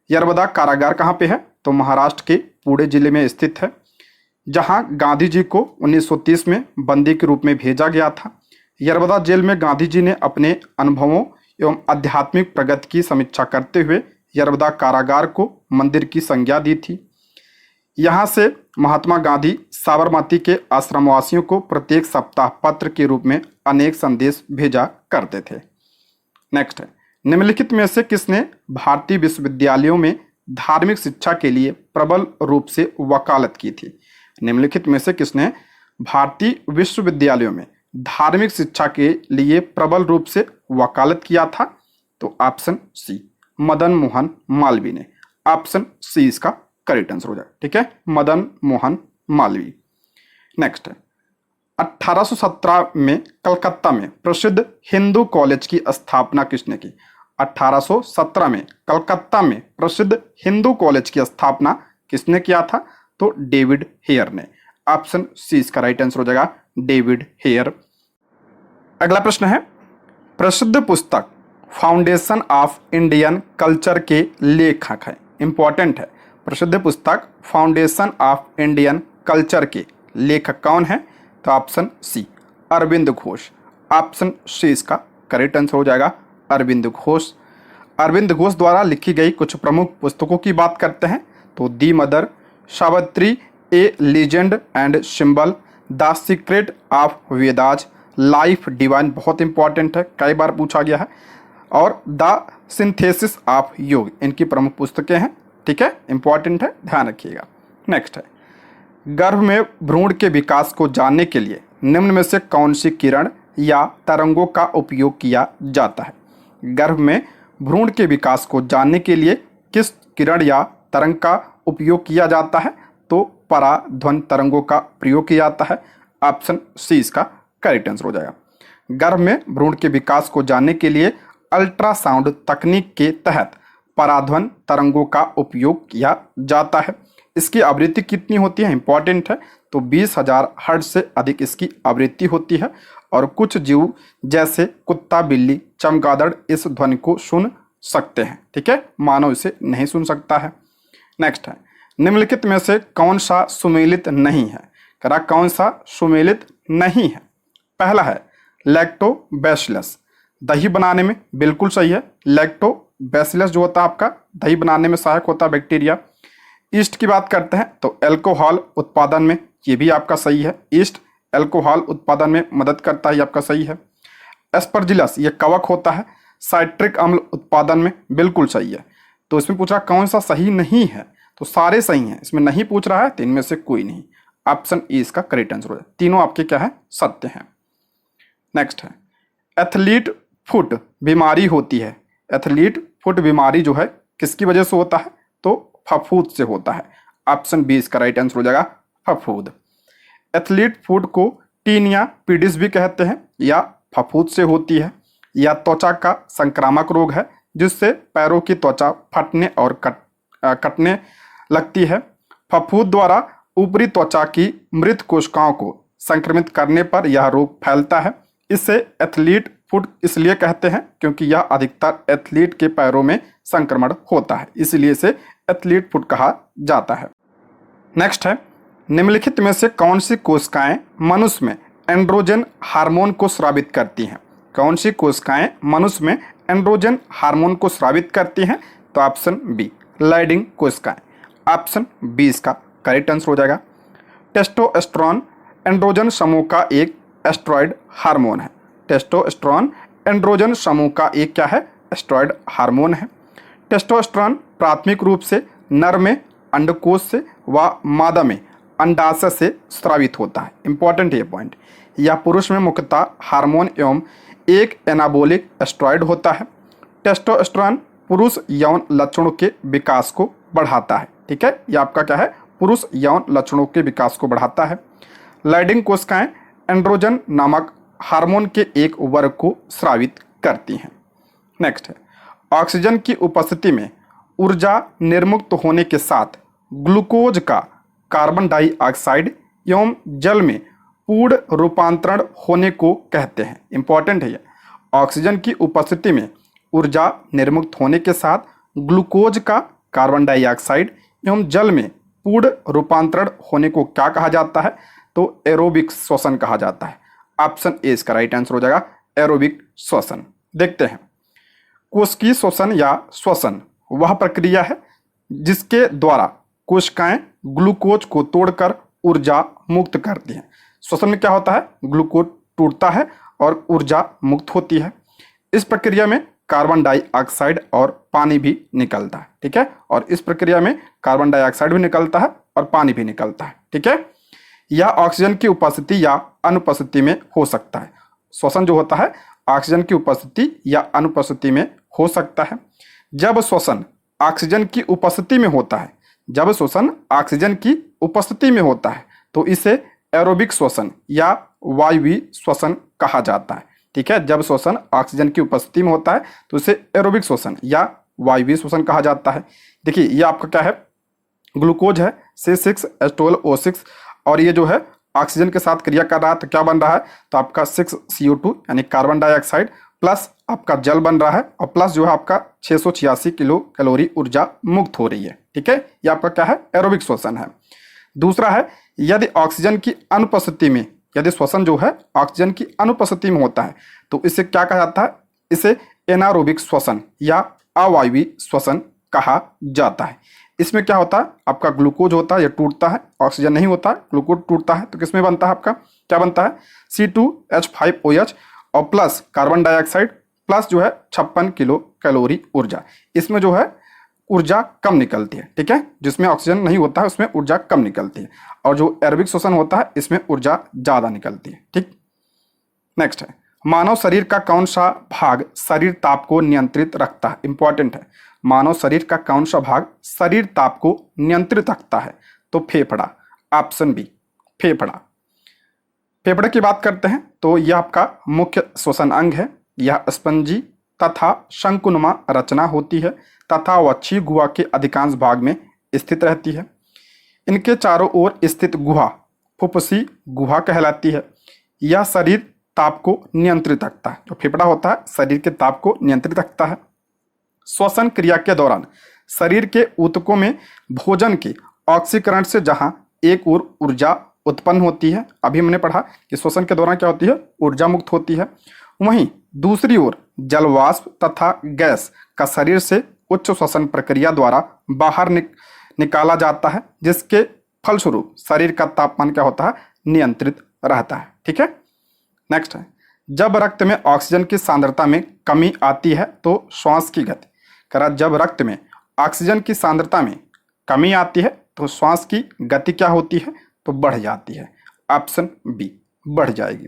यरवदा कारागार कहाँ पे है? तो महाराष्ट्र के पुणे जिले में स्थित है, जहां गांधी जी को 1930 में बंदी के रूप में भेजा गया था। यरवदा जेल में गांधी जी ने अपने अनुभवों एवं आध्यात्मिक प्रगति की समीक्षा करते हुए यरवदा कारागार को मंदिर की संज्ञा दी थी। यहाँ से महात्मा गांधी साबरमती के आश्रमवासियों को प्रत्येक सप्ताह पत्र के रूप में अनेक संदेश भेजा करते थे। नेक्स्ट है, निम्नलिखित में से किसने भारतीय विश्वविद्यालयों में धार्मिक शिक्षा के लिए प्रबल रूप से वकालत की थी? निम्नलिखित में से किसने भारतीय विश्वविद्यालयों में धार्मिक शिक्षा के लिए प्रबल रूप से वकालत किया था? तो ऑप्शन सी, मदन मोहन मालवीय ने। ऑप्शन सी इसका करेक्ट आंसर हो जाए। ठीक है, मदन मोहन मालवीय। नेक्स्ट है, 1817 में कलकत्ता में प्रसिद्ध हिंदू कॉलेज की स्थापना किसने की? 1817 में कलकत्ता में प्रसिद्ध हिंदू कॉलेज की स्थापना किसने किया था? तो डेविड हेयर ने। ऑप्शन सी इसका राइट आंसर हो जाएगा, डेविड हेयर। अगला प्रश्न है, प्रसिद्ध पुस्तक फाउंडेशन ऑफ इंडियन कल्चर के लेखक हैं। इंपॉर्टेंट है, प्रसिद्ध पुस्तक फाउंडेशन ऑफ इंडियन कल्चर के लेखक कौन है? तो option C, Aurobindo Ghosh. Option C इसका करेक्ट आंसर हो जाएगा, अरविंद घोष। अरविंद घोष द्वारा लिखी गई कुछ प्रमुख पुस्तकों की बात करते हैं तो दी mother, Savitri A legend and symbol, the secret of Vedas, life divine, बहुत इंपॉर्टेंट है, कई बार पूछा गया है, और द सिंथेसिस ऑफ योग, इनकी प्रमुख पुस्तकें हैं। ठीक है, इंपॉर्टेंट है, ध्यान रखिएगा। नेक्स्ट है, गर्भ में भ्रूण के विकास को जानने के लिए निम्न में से कौन सी किरण या तरंगों का उपयोग किया जाता है? गर्भ में भ्रूण के विकास को जानने के लिए किस किरण या तरंग का उपयोग किया जाता है? तो पराध्वनि तरंगों का प्रयोग किया जाता है। ऑप्शन सी इसका करेक्ट आंसर हो जाएगा। गर्भ में भ्रूण के विकास को जानने के लिए अल्ट्रासाउंड तकनीक के तहत पराध्वनि तरंगों का उपयोग किया जाता है। इसकी आवृत्ति कितनी होती है, इंपॉर्टेंट है, तो 20,000 हर्ट्ज से अधिक इसकी आवृत्ति होती है। और कुछ जीव जैसे कुत्ता, बिल्ली, चमगादड़ इस ध्वनि को सुन सकते हैं, ठीक है, मानव इसे नहीं सुन सकता है। नेक्स्ट है, निम्नलिखित में से कौन सा सुमेलित नहीं है, कह रहा कौन सा सुमेलित नहीं है। पहला है लैक्टोबैसिलस, दही बनाने में, बिल्कुल सही है। लैक्टोबैसिलस जो होता है आपका दही बनाने में सहायक होता है बैक्टीरिया। ईस्ट की बात करते हैं तो अल्कोहल उत्पादन में, ये भी आपका सही है, ईस्ट अल्कोहल उत्पादन में मदद करता है, ये आपका सही है। एस्परजिलस ये कवक होता है, साइट्रिक अम्ल उत्पादन में, बिल्कुल सही है। तो इसमें पूछ रहा कौन सा सही नहीं है, तो सारे सही हैं, इसमें नहीं पूछ रहा है तो इनमें से कोई नहीं। ऑप्शन ई इसका करेक्ट आंसर है, तीनों आपके क्या है, सत्य हैं। नेक्स्ट है, एथलीट फुट बीमारी होती है। एथलीट फुट बीमारी जो है किसकी वजह से होता है, तो फफूंद से होता है। ऑप्शन बी इसका राइट आंसर हो जाएगा, फफूंद। एथलीट फुट को टीनिया पीडिस भी कहते हैं, या फफूंद से होती है, या त्वचा का संक्रामक रोग है जिससे पैरों की त्वचा फटने और कटने लगती है। फफूंद द्वारा ऊपरी त्वचा की मृत कोशिकाओं को संक्रमित करने पर यह रोग फैलता है। इसे एथलीट फुट इसलिए कहते हैं क्योंकि यह अधिकतर एथलीट के पैरों में संक्रमण होता है, इसलिए इसे एथलीट फुट कहा जाता है। नेक्स्ट है, निम्नलिखित में से कौन सी कोशिकाएं मनुष्य में एंड्रोजन हार्मोन को स्रावित करती हैं। कौन सी कोशिकाएं मनुष्य में एंड्रोजन हार्मोन को स्रावित करती हैं, तो ऑप्शन बी लाइडिंग कोशिकाएं। ऑप्शन बी इसका करेक्ट आंसर हो जाएगा। टेस्टोस्टेरोन एंड्रोजन समूह का एक एस्ट्रॉयड हार्मोन है। टेस्टोस्टेरोन एंड्रोजन समूह का एक क्या है, एस्ट्रॉयड हार्मोन है। टेस्टोस्टेरोन प्राथमिक रूप से नर में अंडकोश से व मादा में अंडाशय से स्रावित होता है, इंपॉर्टेंट ये पॉइंट। यह पुरुष में मुख्यतः हार्मोन एवं एक एनाबोलिक एस्ट्रॉयड होता है। टेस्टोस्टेरोन पुरुष यौन लक्षणों के विकास को बढ़ाता है, ठीक है, यह आपका क्या है, पुरुष यौन लक्षणों के विकास को बढ़ाता है। लाइडिंग कोशिकाएं एंड्रोजन नामक हार्मोन के एक वर्ग को स्रावित करती हैं। नेक्स्ट है, ऑक्सीजन की उपस्थिति में ऊर्जा निर्मुक्त होने के साथ ग्लूकोज का कार्बन डाइऑक्साइड एवं जल में पूर्ण रूपांतरण होने को कहते हैं, इंपॉर्टेंट है ये। ऑक्सीजन की उपस्थिति में ऊर्जा निर्मुक्त होने के साथ ग्लूकोज का कार्बन डाइऑक्साइड एवं जल में पूर्ण रूपांतरण होने को क्या कहा जाता है, तो एरोबिक श्वसन कहा जाता है। ऑप्शन ए इसका राइट आंसर हो जाएगा, एरोबिक श्वसन। देखते हैं, कोशिकीय श्वसन या श्वसन वह प्रक्रिया है जिसके द्वारा कोशिकाएं ग्लूकोज को तोड़कर ऊर्जा मुक्त करती हैं। श्वसन में क्या होता है, ग्लूकोज टूटता है और ऊर्जा मुक्त होती है। इस प्रक्रिया में कार्बन डाइऑक्साइड और पानी भी निकलता है, ठीक है, और इस प्रक्रिया में कार्बन डाइऑक्साइड भी निकलता है और पानी भी निकलता है, ठीक है। यह ऑक्सीजन की उपस्थिति या अनुपस्थिति में हो सकता है। श्वसन जो होता है ऑक्सीजन की उपस्थिति या अनुपस्थिति में हो सकता है। जब श्वसन ऑक्सीजन की उपस्थिति में होता है, जब श्वसन ऑक्सीजन की उपस्थिति में होता है तो इसे एरोबिक श्वसन या वायवीय श्वसन कहा जाता है, ठीक है। जब श्वसन ऑक्सीजन की उपस्थिति में होता है तो इसे एरोबिक श्वसन या वायवीय श्वसन कहा जाता है। देखिए ये आपका क्या है, ग्लूकोज है C6H12O6 और ये जो है ऑक्सीजन के साथ क्रिया कर रहा है तो क्या बन रहा है, तो आपका 6CO2 यानी कार्बन डाइऑक्साइड प्लस आपका जल बन रहा है और प्लस जो है आपका 686 किलो कैलोरी ऊर्जा मुक्त हो रही है, ठीक है। ये आपका क्या है, एरोबिक श्वसन है। दूसरा है, यदि ऑक्सीजन की अनुपस्थिति में, यदि श्वसन जो है ऑक्सीजन की अनुपस्थिति में होता है तो इसे क्या कहा जाता है, इसे एनारोबिक श्वसन या अवायवीय श्वसन कहा जाता है। इसमें क्या होता है, आपका ग्लूकोज होता है, ये टूटता है, ऑक्सीजन नहीं होता है, ग्लूकोज टूटता है तो किसमें बनता है, आपका क्या बनता है, C2H5OH और प्लस कार्बन डाइऑक्साइड प्लस जो है 56 किलो कैलोरी ऊर्जा। इसमें जो है ऊर्जा कम निकलती है, ठीक है, जिसमें ऑक्सीजन नहीं होता है उसमें ऊर्जा कम निकलती है, और जो एरोबिक श्वसन होता है इसमें ऊर्जा ज़्यादा निकलती है, ठीक। नेक्स्ट है, मानव शरीर का कौन सा भाग शरीर ताप को नियंत्रित रखता है, इंपॉर्टेंट है। मानव शरीर का कौन सा भाग शरीर ताप को नियंत्रित रखता है, तो फेफड़ा। ऑप्शन बी फेफड़ा। फेफड़े की बात करते हैं तो यह आपका मुख्य श्वसन अंग है। यह स्पंजी तथा शंकुनुमा रचना होती है तथा वह छींक गुहा के अधिकांश भाग में स्थित रहती है। इनके चारों ओर स्थित गुहा फुफ्फुसी गुहा कहलाती है। यह शरीर ताप को नियंत्रित रखता है। जो फेफड़ा होता है शरीर के ताप को नियंत्रित रखता है। श्वसन क्रिया के दौरान शरीर के ऊतकों में भोजन के ऑक्सीकरण से जहां एक ओर ऊर्जा उत्पन्न होती है, अभी हमने पढ़ा कि श्वसन के दौरान क्या होती है, ऊर्जा मुक्त होती है, वहीं दूसरी ओर जलवाष्प तथा गैस का शरीर से उच्च श्वसन प्रक्रिया द्वारा बाहर निकाला जाता है, जिसके फलस्वरूप शरीर का तापमान क्या होता है, नियंत्रित रहता है। ठीक है। नेक्स्ट है, जब रक्त में ऑक्सीजन की सांद्रता में कमी आती है तो श्वास की गति, करा जब रक्त में ऑक्सीजन की सांद्रता में कमी आती है तो श्वास की गति क्या होती है, तो बढ़ जाती है। ऑप्शन बी, बढ़ जाएगी।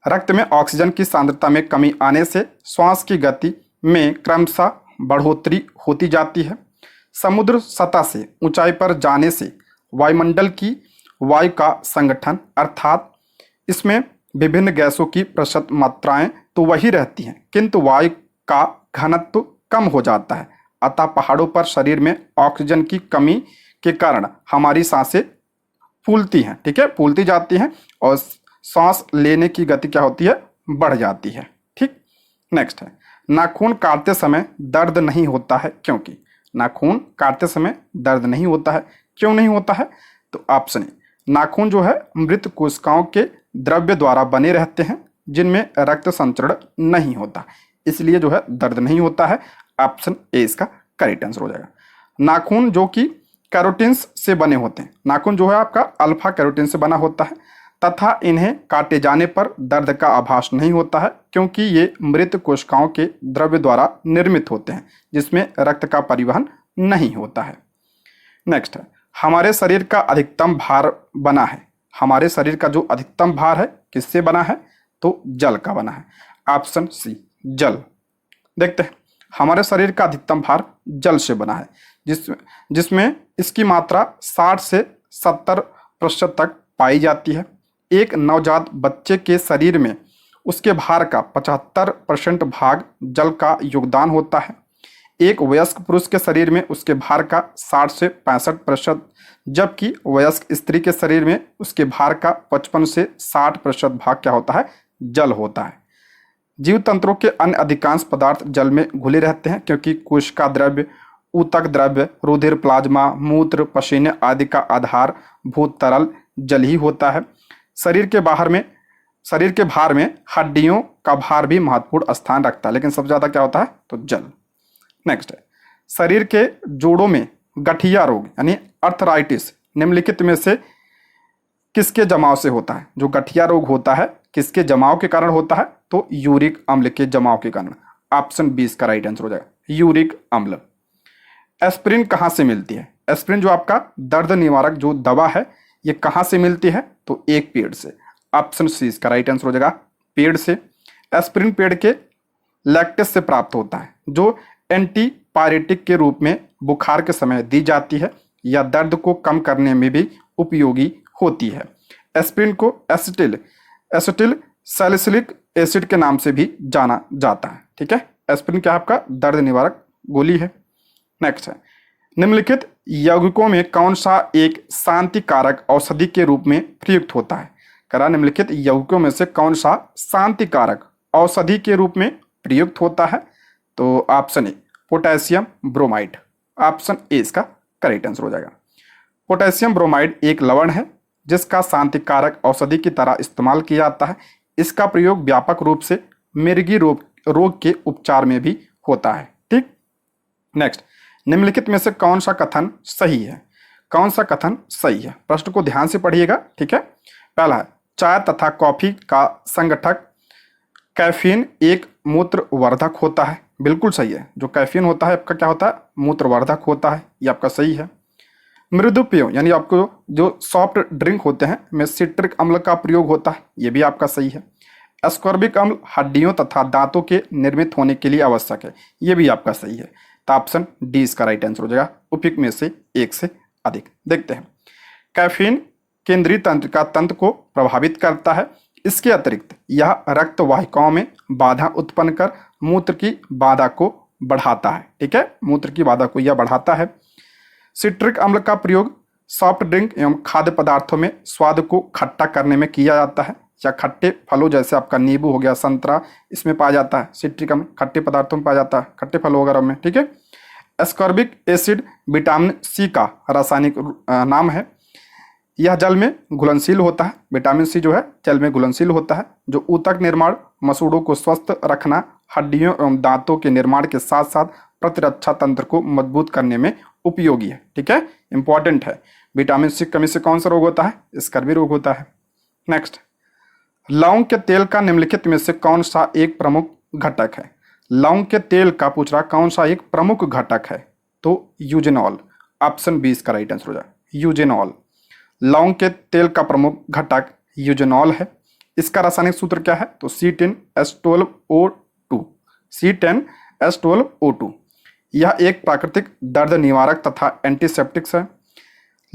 रक्त में ऑक्सीजन की सांद्रता में कमी आने से श्वास की गति में क्रमशः बढ़ोतरी होती जाती है। समुद्र सतह से ऊंचाई पर जाने से वायुमंडल की वायु का संगठन अर्थात इसमें विभिन्न गैसों की प्रतिशत मात्राएं तो वही रहती हैं, किंतु वायु का घनत्व कम हो जाता है। अतः पहाड़ों पर शरीर में ऑक्सीजन की कमी के कारण हमारी सांसें फूलती हैं। ठीक है, फूलती जाती हैं और सांस लेने की गति क्या होती है, बढ़ जाती है। ठीक। नेक्स्ट है, नाखून काटते समय दर्द नहीं होता है क्योंकि, नाखून काटते समय दर्द नहीं होता है, क्यों नहीं होता है, तो ऑप्शन ए, नाखून जो है मृत कोशिकाओं के द्रव्य द्वारा बने रहते हैं जिनमें रक्त संचरण नहीं होता, इसलिए जो है दर्द नहीं होता है। ऑप्शन ए इसका करेक्ट आंसर हो जाएगा। नाखून जो कि कैरोटिन्स से बने होते हैं, नाखून जो है आपका अल्फा कैरोटिन से बना होता है तथा इन्हें काटे जाने पर दर्द का आभास नहीं होता है क्योंकि ये मृत कोशिकाओं के द्रव्य द्वारा निर्मित होते हैं जिसमें रक्त का परिवहन नहीं होता है। नेक्स्ट है, हमारे शरीर का अधिकतम भार बना है, हमारे शरीर का जो अधिकतम भार है किससे बना है, तो जल का बना है। ऑप्शन सी, जल। देखते हैं, हमारे शरीर का अधिकतम भार जल से बना है जिसमें इसकी मात्रा 60 से 70% तक पाई जाती है। एक नवजात बच्चे के शरीर में उसके भार का 75% भाग जल का योगदान होता है। एक वयस्क पुरुष के शरीर में उसके भार का 60 से 65%, जबकि वयस्क स्त्री के शरीर में उसके भार का 55 से 60% भाग क्या होता है, जल होता है। जीव तंत्रों के अन्य अधिकांश पदार्थ जल में घुले रहते हैं क्योंकि कोशिका द्रव्य, ऊतक द्रव्य, रुधिर, प्लाज्मा, मूत्र, पसीने आदि का आधार भूत तरल जल ही होता है। शरीर के भार में हड्डियों का भार भी महत्वपूर्ण स्थान रखता है, लेकिन सबसे ज्यादा क्या होता है, तो जल। नेक्स्ट है, शरीर के जोड़ों में गठिया रोग यानी अर्थराइटिस निम्नलिखित में से किसके जमाव से होता है। जो गठिया रोग होता है किसके जमाव के कारण होता है, तो यूरिक अम्ल के जमाव के कारण। ऑप्शन 20 का राइट आंसर हो जाएगा, यूरिक अम्ल। एस्पिरिन कहाँ से मिलती है, एस्पिरिन जो आपका दर्द निवारक जो दवा है ये कहाँ से मिलती है, तो एक पेड़ से। ऑप्शन सी इसका राइट आंसर हो जाएगा, पेड़ से। एस्पिरिन पेड़ के लैक्टिस से प्राप्त होता है जो एंटीपायरेटिक के रूप में बुखार के समय दी जाती है या दर्द को कम करने में भी उपयोगी होती है। एस्पिरिन को एसिटिल सैलिसिलिक एसिड के नाम से भी जाना जाता है। ठीक है, एस्पिरिन क्या आपका दर्द निवारक गोली है। नेक्स्ट है, निम्नलिखित यौगिकों में कौन सा एक शांति कारक औषधि के रूप में प्रयुक्त होता है। करा निम्नलिखित यौगिकों में से कौन सा शांति कारक औषधि के रूप में प्रयुक्त होता है, तो option A, potassium bromide. Option A इसका करेक्ट आंसर हो जाएगा। पोटेशियम ब्रोमाइड एक लवण है जिसका शांति कारक औषधि की तरह इस्तेमाल किया जाता है। इसका प्रयोग व्यापक रूप से मिर्गी रोग के उपचार में भी होता है। ठीक। नेक्स्ट, निम्नलिखित में से कौन सा कथन सही है, कौन सा कथन सही है, प्रश्न को ध्यान से पढ़िएगा। ठीक है, पहला है, चाय तथा कॉफी का संगठक कैफीन एक मूत्रवर्धक होता है। बिल्कुल सही है, जो कैफीन होता है आपका क्या होता है, मूत्रवर्धक होता है, ये आपका सही है। मृदु पेय यानी आपको जो सॉफ्ट ड्रिंक होते हैं में सिट्रिक अम्ल का प्रयोग होता है, ये भी आपका सही है। एस्कॉर्बिक अम्ल हड्डियों तथा दांतों के निर्मित होने के लिए आवश्यक है, ये भी आपका सही है। तो ऑप्शन डी इसका राइट आंसर हो जाएगा, उपयुक्त में से एक से अधिक। देखते हैं, कैफीन केंद्रीय तंत्र को प्रभावित करता है। इसके अतिरिक्त यह रक्त वाहिकाओं में बाधा उत्पन्न कर मूत्र की बाधा को बढ़ाता है। ठीक है, मूत्र की बाधा को यह बढ़ाता है। सिट्रिक अम्ल का प्रयोग सॉफ्ट ड्रिंक एवं खाद्य पदार्थों में स्वाद को खट्टा करने में किया जाता है, या खट्टे फलों जैसे आपका नींबू हो गया, संतरा, इसमें पाया जाता है। सिट्रिकम खट्टे पदार्थों में पाया जाता है, खट्टे फलों वगैरह में, ठीक है। एस्कॉर्बिक एसिड विटामिन सी का रासायनिक नाम है। यह जल में घुलनशील होता है। विटामिन सी जो है जल में घुलनशील होता है, जो ऊतक निर्माण, मसूड़ों को स्वस्थ रखना, हड्डियों एवं दांतों के निर्माण के साथ साथ प्रतिरक्षा तंत्र को मजबूत करने में उपयोगी है, ठीक है, इंपॉर्टेंट है। विटामिन सी कमी से कौन सा रोग होता है? स्कर्वी रोग होता है। नेक्स्ट, लौंग के तेल का निम्नलिखित में से कौन सा एक प्रमुख घटक है? लौंग के तेल का पूछ रहा कौन सा एक प्रमुख घटक है? तो यूजेनॉल, ऑप्शन 20 का राइट आंसर हो जाए यूजेनॉल। लौंग के तेल का प्रमुख घटक यूजेनॉल है। इसका रासायनिक सूत्र क्या है? तो C10H12O2, C10H12O2। यह एक प्राकृतिक दर्द निवारक तथा एंटीसेप्टिक्स है।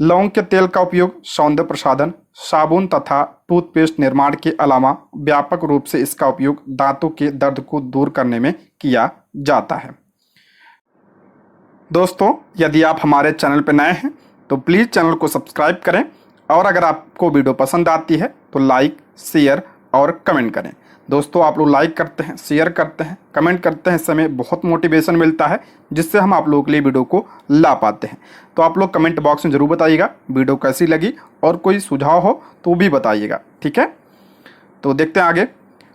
लौंग के तेल का उपयोग सौंदर्य प्रसाधन, साबुन तथा टूथपेस्ट निर्माण के अलावा व्यापक रूप से इसका उपयोग दांतों के दर्द को दूर करने में किया जाता है। दोस्तों, यदि आप हमारे चैनल पर नए हैं तो प्लीज़ चैनल को सब्सक्राइब करें, और अगर आपको वीडियो पसंद आती है तो लाइक, शेयर और कमेंट करें। दोस्तों, आप लोग लाइक करते हैं, शेयर करते हैं, कमेंट करते हैं, इससे हमें बहुत मोटिवेशन मिलता है, जिससे हम आप लोगों के लिए वीडियो को ला पाते हैं। तो आप लोग कमेंट बॉक्स में ज़रूर बताइएगा वीडियो कैसी लगी, और कोई सुझाव हो तो भी बताइएगा, ठीक है। तो देखते हैं आगे।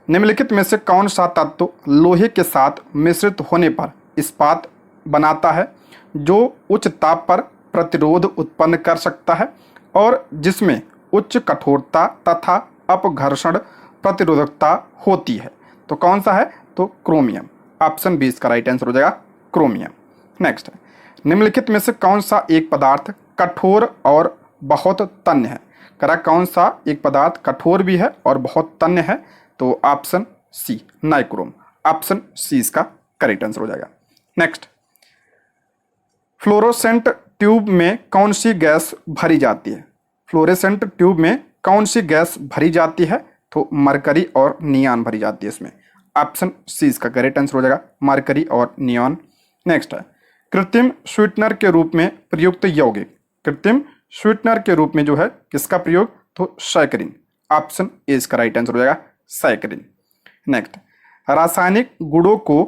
निम्नलिखित में से कौन सा तत्व लोहे के साथ मिश्रित होने पर इस्पात बनाता है, जो उच्च ताप पर प्रतिरोध उत्पन्न कर सकता है और जिसमें उच्च कठोरता तथा अपघर्षण प्रतिरोधकता होती है? तो कौन सा है? तो क्रोमियम, ऑप्शन 20 का राइट आंसर हो जाएगा क्रोमियम। नेक्स्ट है, निम्नलिखित में से कौन सा एक पदार्थ कठोर और बहुत तन्य है? करा कौन सा एक पदार्थ कठोर भी है और बहुत तन्य है? तो option C, nichrome, option C इसका करेक्ट आंसर हो जाएगा। नेक्स्ट, फ्लोरोसेंट ट्यूब में कौन सी गैस भरी जाती है? फ्लोरोसेंट ट्यूब में कौन सी गैस भरी जाती है? तो मरकरी और नियॉन भरी जाती है इसमें, ऑप्शन सी इसका करेक्ट आंसर हो जाएगा, मरकरी और नियॉन। नेक्स्ट है, कृत्रिम स्वीटनर के रूप में प्रयुक्त यौगिक, कृत्रिम स्वीटनर के रूप में जो है किसका प्रयोग? तो सैकरिन, ऑप्शन ए इसका राइट आंसर हो जाएगा सैकरिन। नेक्स्ट, रासायनिक गुणों को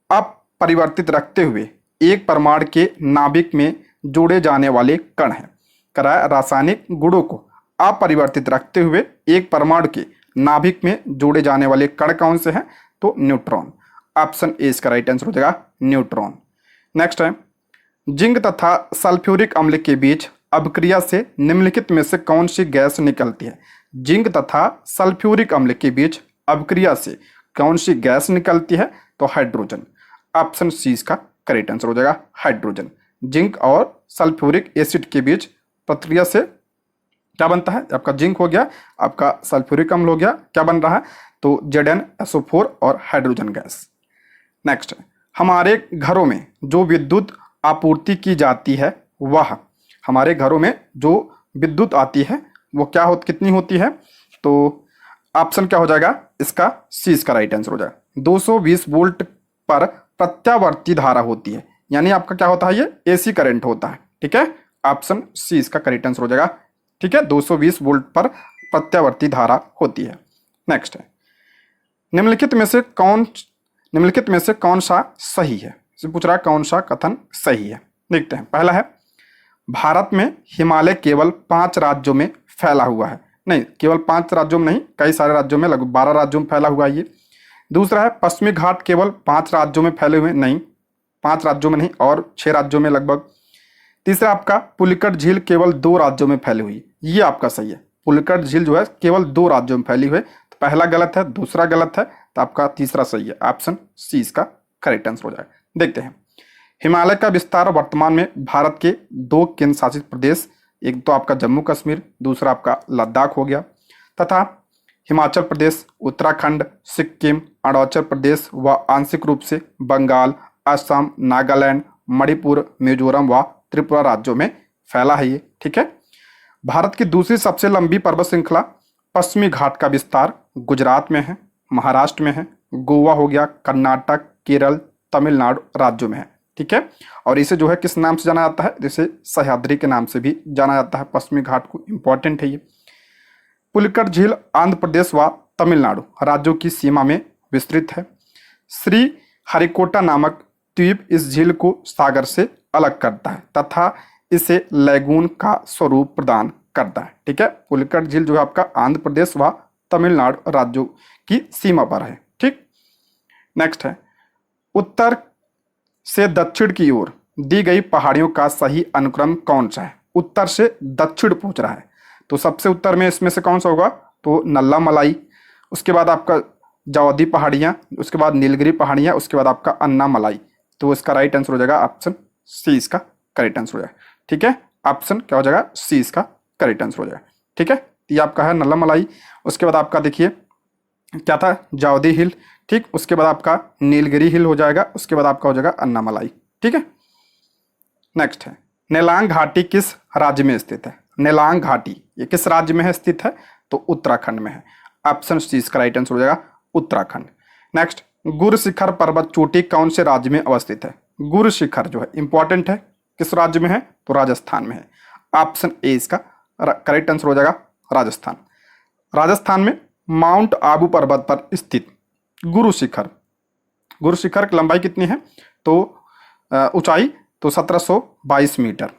अपरिवर्तित रखते हुए एक परमाणु के नाभिक में जोड़े जाने वाले कण है। कराया रासायनिक गुणों को अपरिवर्तित रखते हुए एक परमाणु के नाभिक में जोड़े जाने वाले कण कौन से हैं? तो न्यूट्रॉन, ऑप्शन ए इसका राइट आंसर हो जाएगा न्यूट्रॉन। नेक्स्ट है, जिंक तथा सल्फ्यूरिक अम्ल के बीच अभिक्रिया से निम्नलिखित में से कौन सी गैस निकलती है? जिंक तथा सल्फ्यूरिक अम्ल के बीच अभिक्रिया से कौन सी गैस निकलती है? तो हाइड्रोजन, ऑप्शन सी इसका करेक्ट आंसर हो जाएगा हाइड्रोजन। जिंक और सल्फ्यूरिक एसिड के बीच प्रक्रिया से क्या बनता है? आपका जिंक हो गया, आपका सल्फ्यूरिक अम्ल हो गया, क्या बन रहा है? तो ZnSO4 और हाइड्रोजन गैस। नेक्स्ट, हमारे घरों में जो विद्युत आपूर्ति की जाती है वह, हमारे घरों में जो विद्युत आती है वो क्या कितनी होती है? तो ऑप्शन क्या हो जाएगा इसका? सी इसका राइट आंसर हो जाएगा 220 वोल्ट पर प्रत्यावर्ती धारा होती है, यानी आपका क्या होता है? ये AC करंट होता है, ठीक है, ऑप्शन सी इसका करेक्ट आंसर हो जाएगा, ठीक है, 220 वोल्ट पर प्रत्यावर्ती धारा होती है। नेक्स्ट है, निम्नलिखित में से कौन सा सही है? इसे पूछ रहा है कौन सा कथन सही है। देखते हैं। पहला है, भारत में हिमालय केवल 5 राज्यों में फैला हुआ है। नहीं, केवल 5 राज्यों में नहीं, कई सारे राज्यों में, लगभग 12 राज्यों में फैला हुआ है ये। दूसरा है, पश्चिमी घाट केवल 5 राज्यों में फैले हुए, नहीं, 5 राज्यों में नहीं और 6 राज्यों में लगभग। तीसरा आपका, पुलिकट झील केवल 2 राज्यों में फैली हुई, ये आपका सही है। पुलिकट झील जो है केवल 2 राज्यों में फैली हुई, तो पहला गलत है, दूसरा गलत है, तो आपका तीसरा सही है, ऑप्शन सी इसका करेक्ट आंसर हो जाएगा। देखते हैं, हिमालय का विस्तार वर्तमान में भारत के 2 केंद्र शासित प्रदेश, एक तो आपका जम्मू कश्मीर, दूसरा आपका लद्दाख हो गया, तथा हिमाचल प्रदेश, उत्तराखंड, सिक्किम, अरुणाचल प्रदेश व आंशिक रूप से बंगाल, असम, नागालैंड, मणिपुर, मिजोरम व त्रिपुरा राज्यों में फैला है ये, ठीक है। भारत की दूसरी सबसे लंबी पर्वत श्रृंखला पश्चिमी घाट का विस्तार गुजरात में है, महाराष्ट्र में है, गोवा हो गया, कर्नाटक, केरल, तमिलनाडु राज्यों में है, ठीक है। और इसे जो है किस नाम से जाना जाता है, जैसे सह्याद्री के नाम से भी जाना जाता है पश्चिमी घाट को, इंपॉर्टेंट है ये। पुलिकट झील आंध्र प्रदेश व तमिलनाडु राज्यों की सीमा में विस्तृत है। श्री हरिकोटा नामक द्वीप इस झील को सागर से अलग करता है तथा इसे लैगून का स्वरूप प्रदान करता है, ठीक है। पुलिकट झील जो है आपका आंध्र प्रदेश व तमिलनाडु राज्यों की सीमा पर है, ठीक। नेक्स्ट है, उत्तर से दक्षिण की ओर दी गई पहाड़ियों का सही अनुक्रम कौन सा है। उत्तर से दक्षिण पूछ रहा है, तो सबसे उत्तर में इसमें से कौन सा होगा, तो नल्ला मलाई, उसके बाद आपका जावदी पहाड़ियाँ, उसके बाद नीलगिरी पहाड़ियाँ, उसके बाद आपका अन्ना मलाई। तो इसका राइट आंसर हो जाएगा ऑप्शन सी, इसका करेक्ट आंसर हो जाएगा, ठीक है। ऑप्शन क्या हो जाएगा, सी इसका करेक्ट आंसर हो जाएगा, ठीक है। ये आपका है नल्ला मलाई। उसके बाद आपका देखिए क्या था, जावदी हिल, ठीक। उसके बाद आपका नीलगिरी हिल हो जाएगा, उसके बाद आपका हो जाएगा अन्ना मलाई, ठीक है। नेक्स्ट है, नेलांग घाटी किस राज्य में स्थित है। नेलांग घाटी ये किस राज्य में है स्थित है, तो उत्तराखंड में है। ऑप्शन सी इसका राइट आंसर हो जाएगा उत्तराखंड। नेक्स्ट, गुरु शिखर पर्वत चोटी कौन से राज्य में अवस्थित है। गुरु शिखर जो है इंपॉर्टेंट है, किस राज्य में है, तो राजस्थान में है। ऑप्शन ए इसका करेक्ट आंसर हो जाएगा राजस्थान। राजस्थान में माउंट आबू पर्वत पर स्थित गुरु शिखर, गुरु शिखर की लंबाई कितनी है, तो ऊंचाई तो 1722 मीटर,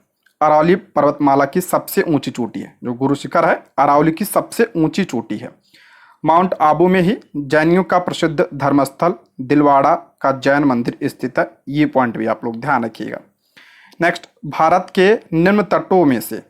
अरावली पर्वतमाला की सबसे ऊंची चोटी है। जो गुरु शिखर है अरावली की सबसे ऊंची चोटी है। माउंट आबू में ही जैनियों का प्रसिद्ध धर्मस्थल दिलवाड़ा का जैन मंदिर स्थित है। ये पॉइंट भी आप लोग ध्यान रखिएगा। नेक्स्ट, भारत के निम्न तटों में से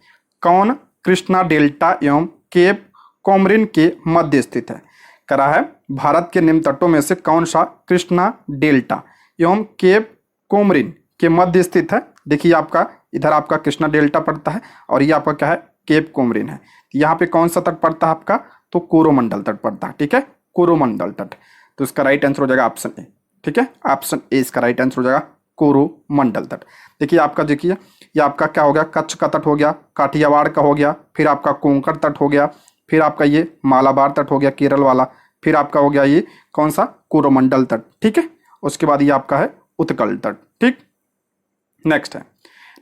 कौन कृष्णा डेल्टा एवं केप कोमरिन के मध्य स्थित है। करा है, भारत के निम्न तटों में से कौन सा कृष्णा डेल्टा एवं केप कोमरिन के मध्य स्थित है। देखिए आपका इधर आपका कृष्णा डेल्टा पड़ता है और ये आपका क्या है, केप कोमरिन है। यहाँ पे कौन सा तट पड़ता है आपका, तो कोरोमंडल तट पड़ता है, ठीक है, कोरोमंडल तट। तो इसका राइट आंसर हो जाएगा ऑप्शन ए, ठीक है। ऑप्शन ए इसका राइट आंसर हो जाएगा कोरोमंडल तट। देखिए आपका, देखिए ये आपका क्या हो गया, कच्छ का तट हो गया, काठियावाड़ का हो गया, फिर आपका कोंकण तट हो गया, फिर आपका ये मालाबार तट हो गया केरल वाला, फिर आपका हो गया ये कौन सा, कोरोमंडल तट, ठीक है। उसके बाद ये आपका है उत्कल तट, ठीक। नेक्स्ट है,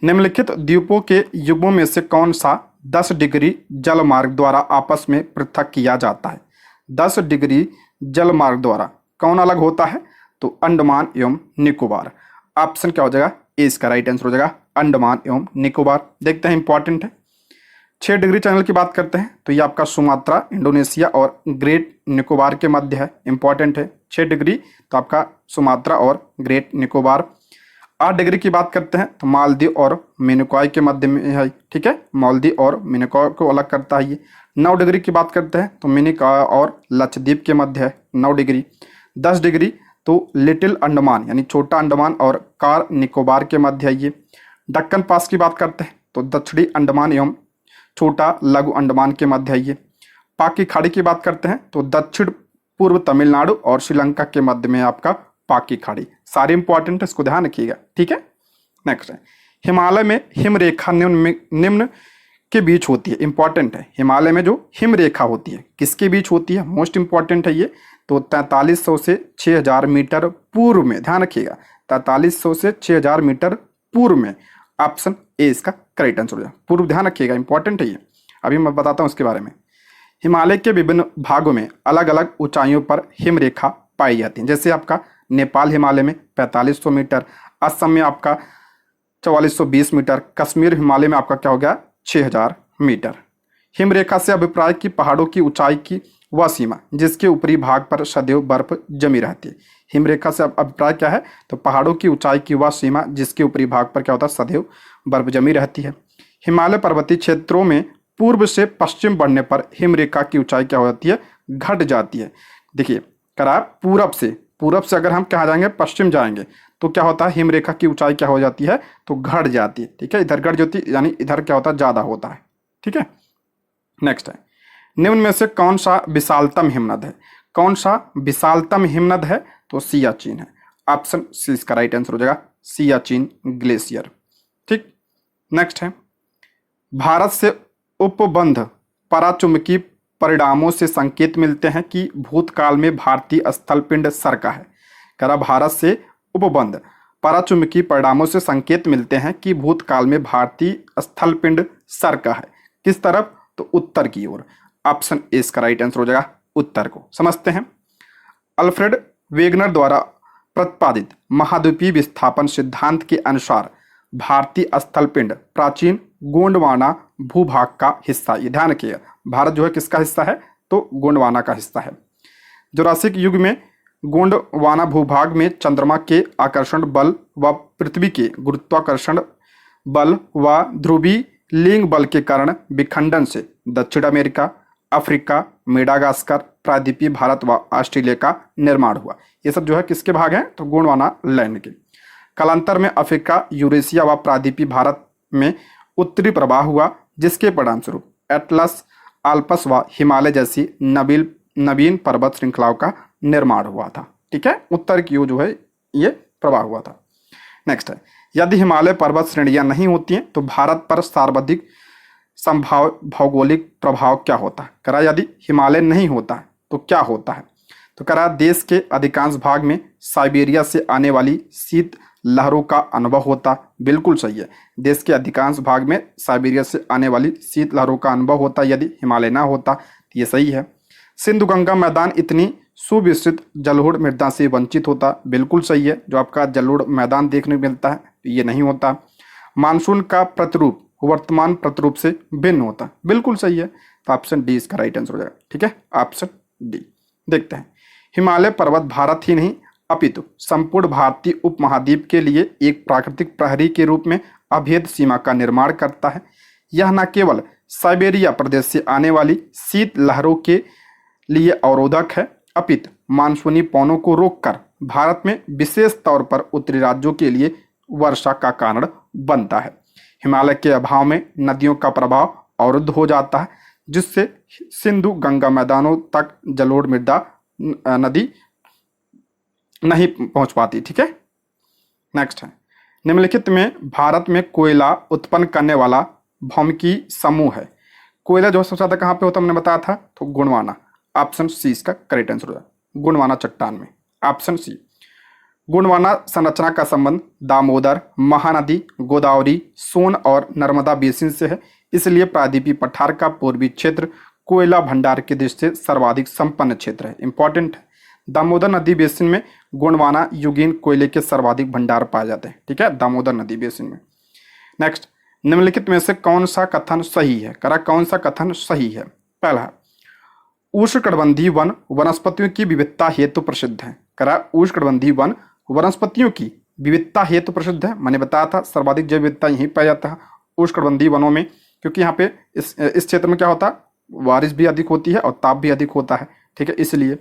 निम्नलिखित द्वीपों के युग्मों में से कौन सा 10 डिग्री जलमार्ग द्वारा आपस में पृथक किया जाता है। 10 डिग्री जलमार्ग द्वारा कौन अलग होता है, तो अंडमान एवं निकोबार। ऑप्शन क्या हो जाएगा, ए इसका राइट आंसर हो जाएगा अंडमान एवं निकोबार। देखते हैं इंपॉर्टेंट है। 6 डिग्री चैनल की बात करते हैं तो ये आपका सुमात्रा, इंडोनेशिया और ग्रेट निकोबार के मध्य है, इंपॉर्टेंट है। 6 डिग्री तो आपका सुमात्रा और ग्रेट निकोबार। 8 डिग्री की बात करते हैं तो मालदीव और मिनिकॉय के मध्य में है, ठीक है, मालदीव और मिनिकॉय को अलग करता है ये। 9 डिग्री की बात करते हैं तो मिनिकॉय और लक्षद्वीप के मध्य है 9 डिग्री। 10 डिग्री तो लिटिल अंडमान यानी छोटा अंडमान और कार निकोबार के मध्य है ये। दक्कन पास की बात करते हैं तो दक्षिणी अंडमान एवं छोटा लघु अंडमान के मध्य है ये। पाक की खाड़ी की बात करते हैं तो दक्षिण पूर्व तमिलनाडु और श्रीलंका के मध्य में आपका पाक की खाड़ी। सारे इंपॉर्टेंट है, इसको ध्यान रखिएगा, ठीक है। नेक्स्ट है, हिमालय में हिमरेखा निम्न के बीच होती है, इंपॉर्टेंट है। हिमालय में जो हिमरेखा होती है किसके बीच होती है, मोस्ट इंपॉर्टेंट है ये, तो 4300 से 6000 मीटर पूर्व में, ध्यान रखिएगा 4300 से 6000 मीटर पूर्व में। ऑप्शन ए इसका करेक्ट आंसर हो जाएगा, पूर्व ध्यान रखिएगा, इंपॉर्टेंट है ये। अभी मैं बताता हूँ उसके बारे में। हिमालय के विभिन्न भागों में अलग अलग ऊंचाइयों पर हिमरेखा पाई जाती है। जैसे आपका नेपाल हिमालय में 4500 मीटर, असम में आपका 4420 मीटर, कश्मीर हिमालय में आपका क्या हो गया 6000 मीटर। हिमरेखा से अभिप्राय की पहाड़ों की ऊंचाई की वह सीमा जिसके ऊपरी भाग पर सदैव बर्फ जमी रहती है। हिमरेखा से अभिप्राय क्या है, तो पहाड़ों की ऊंचाई की वह सीमा जिसके ऊपरी भाग पर क्या होता है, सदैव बर्फ जमी रहती है। हिमालय पर्वतीय क्षेत्रों में पूर्व से पश्चिम बढ़ने पर हिमरेखा की ऊंचाई क्या हो जाती है, घट जाती है। देखिए करा पूरब से अगर हम कहाँ जाएंगे, पश्चिम जाएंगे तो क्या होता है, हिमरेखा की ऊंचाई क्या हो जाती है, तो घट जाती है, ठीक है। इधर घट जाती है यानी इधर क्या होता है, ज़्यादा होता है, ठीक है। नेक्स्ट है, निम्न में से कौन सा विशालतम हिमनद है। कौन सा विशालतम हिमनद है, तो सियाचिन है। ऑप्शन सी इसका राइट आंसर हो जाएगा सियाचिन ग्लेशियर, ठीक। नेक्स्ट है, भारत से उपबंध पराचुंबकीय परिणामों से संकेत मिलते हैं कि भूतकाल में भारतीय स्थल पिंड सरका है। करा भारत से उपबंध पराचुंबकीय परिणामों से संकेत मिलते हैं कि भूतकाल में भारतीय स्थलपिंड सरका है। किस तरफ? तो उत्तर की ओर। ऑप्शन ए इसका राइट आंसर हो जाएगा, उत्तर को। समझते हैं। अल्फ्रेड वेगनर द्वारा प्रतिपादित महाद्वीपीय विस्थापन सिद्धांत के अनुसार भारतीय स्थलपिंड प्राचीन गोंडवाना भूभाग का हिस्सा। ये ध्यान रखिएगा, भारत जो है किसका हिस्सा है? तो गोंडवाना का हिस्सा है। जुरासिक युग में गोंडवाना भूभाग में चंद्रमा के आकर्षण बल व पृथ्वी के गुरुत्वाकर्षण बल व ध्रुवीय लिंग बल के कारण विखंडन से दक्षिण अमेरिका, अफ्रीका, मेडागास्कर, प्रायद्वीपीय भारत व ऑस्ट्रेलिया का निर्माण हुआ। ये सब जो है किसके भाग हैं? तो गोंडवाना लैंड के। कालांतर में अफ्रीका, यूरेशिया व प्रायद्वीपीय भारत में उत्तरी प्रवाह हुआ, जिसके परिणामस्वरूप एटलस, आल्प्स व हिमालय जैसी नवीन पर्वत श्रृंखलाओं का निर्माण हुआ था। ठीक है, उत्तर की ओर जो है ये प्रवाह हुआ था। नेक्स्ट है, यदि हिमालय पर्वत श्रेणियां नहीं होती हैं तो भारत पर सर्वाधिक संभाव भौगोलिक प्रभाव क्या होता है? करा यदि हिमालय नहीं होता है तो क्या होता है? तो करा देश के अधिकांश भाग में साइबेरिया से आने वाली शीत लहरों का अनुभव होता। बिल्कुल सही है, देश के अधिकांश भाग में साइबेरिया से आने वाली शीत लहरों का अनुभव होता यदि हिमालय ना होता। तो ये सही है। सिंधु गंगा मैदान इतनी सुविस्तृत जलोढ़ मृदा से वंचित होता। बिल्कुल सही है, जो आपका जलोढ़ मैदान देखने को मिलता है तो ये नहीं होता। मानसून का प्रतिरूप वर्तमान प्रतिरूप से भिन्न होता। बिल्कुल सही है, तो ऑप्शन डी इसका राइट आंसर हो जाएगा। ठीक है, ऑप्शन डी। देखते हैं, हिमालय पर्वत भारत ही नहीं अपितु संपूर्ण भारतीय उपमहाद्वीप के लिए एक प्राकृतिक प्रहरी के रूप में अभेद सीमा का निर्माण करता है। यह न केवल साइबेरिया प्रदेश से आने वाली शीत लहरों के लिए अवरोधक है, अपितु मानसूनी पवनों को रोककर भारत में विशेष तौर पर उत्तरी राज्यों के लिए वर्षा का कारण बनता है। हिमालय के अभाव में नदियों का प्रभाव अवरुद्ध हो जाता है, जिससे सिंधु गंगा मैदानों तक जलोढ़ मृदा नदी नहीं पहुंच पाती। ठीक है, नेक्स्ट है, निम्नलिखित में भारत में कोयला उत्पन्न करने वाला भौमिकी समूह है। कोयला जो सबसे ज्यादा कहाँ पे होता है हमने बताया था, तो गोंडवाना। ऑप्शन सी इसका करेक्ट आंसर होगा, गोंडवाना चट्टान में। Option C. गोंडवाना संरचना का संबंध दामोदर, महानदी, गोदावरी, सोन और नर्मदा बेसिन से है, इसलिए प्रायद्वीपीय पठार का पूर्वी क्षेत्र कोयला भंडार की दृष्टि से सर्वाधिक संपन्न क्षेत्र है। इंपॉर्टेंट है, दामोदर नदी बेसिन में गोंडवाना युगीन कोयले के सर्वाधिक भंडार पाए जाते हैं। ठीक है, दामोदर नदी बेसिन में। नेक्स्ट, निम्नलिखित में से कौन सा कथन सही है? करा कौन सा कथन सही है? पहला, उष्णकटिबंधीय वन वनस्पतियों की विविधता हेतु प्रसिद्ध है। करा उष्णकटिबंधीय वन वनस्पतियों की विविधता हेतु प्रसिद्ध है। मैंने बताया था सर्वाधिक जैव विविधता यहीं पाया जाता है उष्णकटिबंधीय वनों में, क्योंकि यहाँ पे इस क्षेत्र में क्या होता है, बारिश भी अधिक होती है और ताप भी अधिक होता है। ठीक है, इसलिए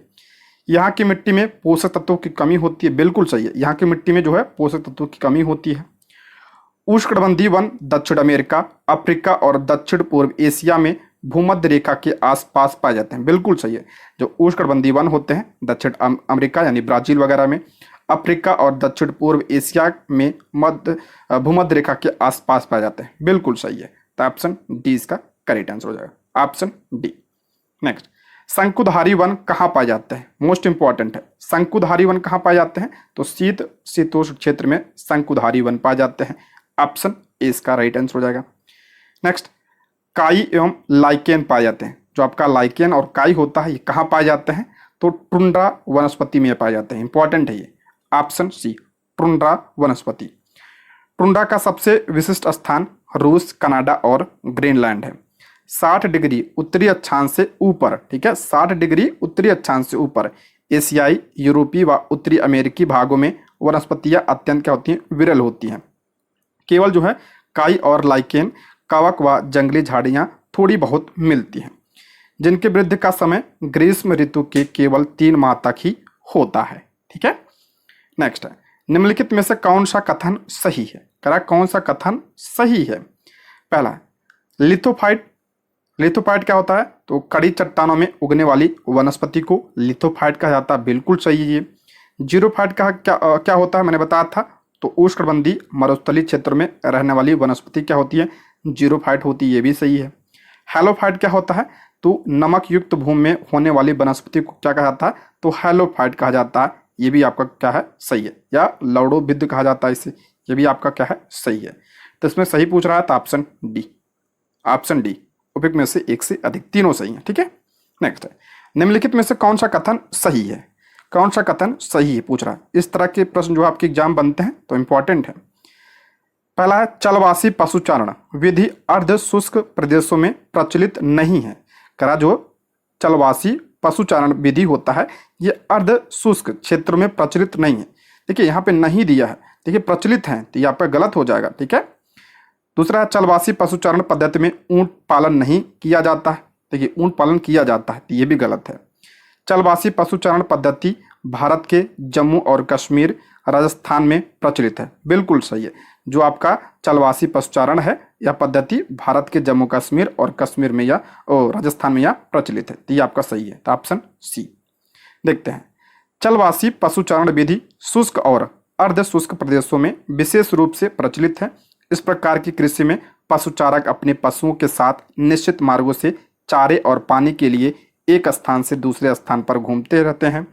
यहाँ की मिट्टी में पोषक तत्वों की कमी होती है। बिल्कुल सही है, यहाँ की मिट्टी में जो है पोषक तत्वों की कमी होती है। उष्णकटिबंधीय वन दक्षिण अमेरिका, अफ्रीका और दक्षिण पूर्व एशिया में भूमध्य रेखा के आसपास पाए जाते हैं। बिल्कुल सही है, जो उष्णकटिबंधीय वन होते हैं दक्षिण अमेरिका यानी ब्राजील वगैरह में, अफ्रीका और दक्षिण पूर्व एशिया में भूमध्य रेखा के आसपास पाए जाते हैं। बिल्कुल सही है, तो ऑप्शन डी इसका करेक्ट आंसर हो जाएगा, ऑप्शन डी। नेक्स्ट, शंकुधारी वन कहाँ पाए जाते हैं? मोस्ट इंपॉर्टेंट है, शंकुधारी वन कहाँ पाए जाते हैं? तो शीतोष्ण क्षेत्र में शंकुधारी वन पाए जाते हैं। ऑप्शन ए इसका राइट आंसर हो जाएगा। नेक्स्ट, काई एवं लाइकेन पाए जाते हैं। जो आपका लाइकेन और काई होता है ये कहाँ पाए जाते हैं? तो टुंड्रा वनस्पति में पाए जाते हैं। इंपॉर्टेंट है ये, ऑप्शन सी टुंड्रा वनस्पति। टुंड्रा का सबसे विशिष्ट स्थान रूस, कनाडा और ग्रीनलैंड है। 60 डिग्री उत्तरी अक्षांश से ऊपर, ठीक है, 60 डिग्री उत्तरी अक्षांश से ऊपर एशियाई, यूरोपीय व उत्तरी अमेरिकी भागों में वनस्पतियां अत्यंत क्या होती हैं? विरल होती हैं। केवल जो है काई और लाइकेन, कवक व जंगली झाड़ियां थोड़ी बहुत मिलती हैं, जिनके वृद्धि का समय ग्रीष्म ऋतु के केवल 3 माह तक ही होता है। ठीक है, नेक्स्ट है, निम्नलिखित में से कौन सा कथन सही है? करा कौन सा कथन सही है? पहला, लिथोफाइट। लिथोफाइट क्या होता है? तो कड़ी चट्टानों में उगने वाली वनस्पति को लिथोफाइट कहा जाता है। बिल्कुल सही है ये। जीरोफाइट का क्या होता है? मैंने बताया था, तो उष्णकटिबंधीय मरुस्थलीय क्षेत्र में रहने वाली वनस्पति क्या होती है? जीरोफाइट होती है, ये भी सही है। हैलोफाइट क्या होता है? तो नमक युक्त भूमि में होने वाली वनस्पति को क्या कहा जाता है? तो हैलोफाइट कहा जाता है, ये भी आपका क्या है, सही है, या लौड़ो विद्ध कहा जाता है इसे, ये भी आपका क्या है, सही है। तो इसमें सही पूछ रहा है तो ऑप्शन डी, ऑप्शन डी उपयुक्त में से एक से अधिक, तीनों सही हैं, ठीक है। नेक्स्ट है, निम्नलिखित में से कौन सा कथन सही है, कौन सा कथन सही है पूछ रहा है। इस तरह के प्रश्न जो आपके एग्जाम बनते हैं तो इंपॉर्टेंट है। पहला है, चलवासी पशुचारण विधि अर्ध शुष्क प्रदेशों में प्रचलित नहीं है। करा जो चलवासी पशुचारण विधि होता है ये अर्ध शुष्क क्षेत्रों में प्रचलित नहीं है। देखिए यहाँ पे नहीं दिया है, देखिए प्रचलित है तो यहाँ पे गलत हो जाएगा, ठीक है। दूसरा है, चलवासी पशुचारण पद्धति में ऊंट पालन नहीं किया जाता है। देखिए ऊंट पालन किया जाता है तो ये भी गलत है। चलवासी पशुचारण पद्धति भारत के जम्मू और कश्मीर राजस्थान में प्रचलित है, बिल्कुल सही है। जो आपका चलवासी पशुचारण है यह पद्धति भारत के जम्मू कश्मीर और कश्मीर में या राजस्थान में यह प्रचलित है, तो ये आपका सही है, तो ऑप्शन सी। देखते हैं, चलवासी पशुचारण विधि शुष्क और अर्ध शुष्क प्रदेशों में विशेष रूप से प्रचलित है। इस प्रकार की कृषि में पशुचारक अपने पशुओं के साथ निश्चित मार्गों से चारे और पानी के लिए एक स्थान से दूसरे स्थान पर घूमते रहते हैं।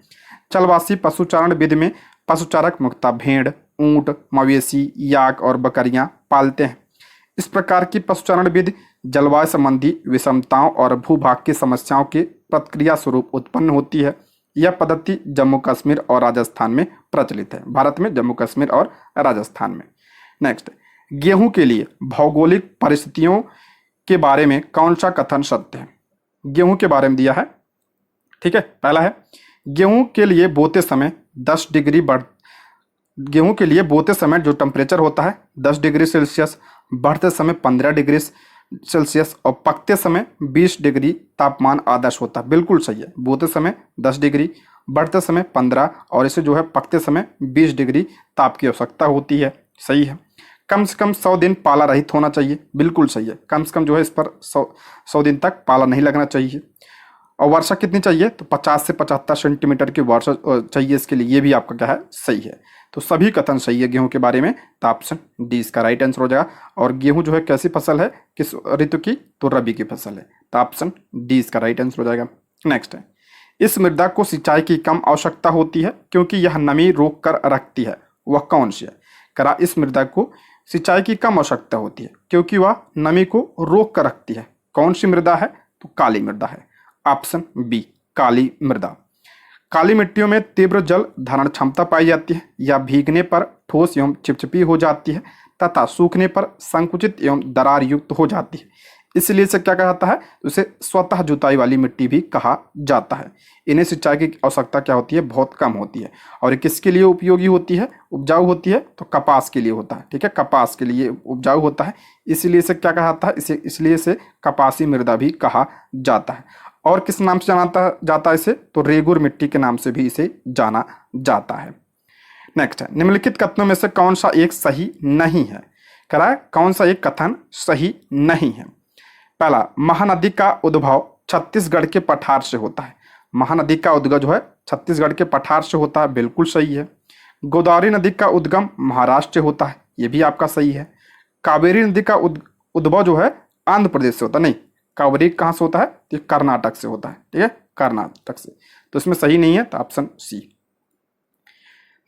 चलवासी पशुचारण विधि में पशुचारक मुख्यतः भेड़, ऊंट, मवेशी, याक और बकरियां पालते हैं। इस प्रकार की पशुचारण विधि जलवायु संबंधी विषमताओं और भूभाग की समस्याओं के प्रतिक्रिया स्वरूप उत्पन्न होती है। यह पद्धति जम्मू कश्मीर और राजस्थान में प्रचलित है, भारत में जम्मू कश्मीर और राजस्थान में। नेक्स्ट, गेहूं के लिए भौगोलिक परिस्थितियों के बारे में कौन सा कथन सत्य है। गेहूं के बारे में दिया है, ठीक है। पहला है, गेहूं के लिए बोते समय 10 डिग्री गेहूं के लिए बोते समय जो टेम्परेचर होता है 10 डिग्री सेल्सियस, बढ़ते समय 15 डिग्री सेल्सियस और पकते समय 20 डिग्री तापमान आदर्श होता है, बिल्कुल सही है। बोते समय 10 डिग्री, बढ़ते समय 15 और इसे जो है पकते समय 20 डिग्री ताप की आवश्यकता होती है, सही है। कम से कम 100 दिन पाला रहित होना चाहिए, बिल्कुल सही है। कम से कम जो है इस पर 100 दिन तक पाला नहीं लगना चाहिए। और वर्षा कितनी चाहिए तो 50 से 75 सेंटीमीटर की वर्षा चाहिए इसके लिए, ये भी आपका क्या है, सही है। तो सभी कथन सही है गेहूं के बारे में, तो ऑप्शन डी इसका राइट आंसर हो जाएगा। और गेहूं जो है कैसी फसल है, किस ऋतु की, तो रबी की फसल है, तो ऑप्शन डी इसका राइट आंसर हो जाएगा। नेक्स्ट है, इस मृदा को सिंचाई की कम आवश्यकता होती है क्योंकि यह नमी रोक कर रखती है, वह कौन सी है। करा इस मृदा को सिंचाई की कम आवश्यकता होती है क्योंकि वह नमी को रोक कर रखती है, कौन सी मृदा है, तो काली मृदा है, ऑप्शन बी काली मृदा। काली मिट्टियों में तीव्र जल धारण क्षमता पाई जाती है, या भीगने पर ठोस एवं चिपचिपी हो जाती है तथा सूखने पर संकुचित एवं दरार युक्त हो जाती है, इसलिए इसे क्या कहा जाता है, उसे स्वतः जुताई वाली मिट्टी भी कहा जाता है। इन्हें सिंचाई की आवश्यकता क्या होती है, बहुत कम होती है। और किसके लिए उपयोगी होती है, उपजाऊ होती है, तो कपास के लिए होता है, ठीक है, कपास के लिए उपजाऊ होता है, इसलिए इसे क्या कहा जाता है, इसलिए इसे कपासी मृदा भी कहा जाता है। और किस नाम से जाना जाता है इसे, तो रेगुर मिट्टी के नाम से भी इसे जाना जाता है। नेक्स्ट है, निम्नलिखित कथनों में से कौन सा एक सही नहीं है। कह है कौन सा एक कथन सही नहीं है। पहला, महानदी का उद्भव छत्तीसगढ़ के पठार से होता है। महानदी का उद्गम जो है छत्तीसगढ़ के पठार से होता है, बिल्कुल सही है। गोदावरी नदी का उद्गम महाराष्ट्र से होता है, ये भी आपका सही है। कावेरी नदी का उद्भव जो है आंध्र प्रदेश से होता है, नहीं, कावेरी कहाँ से होता है, तो कर्नाटक से होता है, ठीक है, कर्नाटक से, तो इसमें सही नहीं है, तो ऑप्शन सी।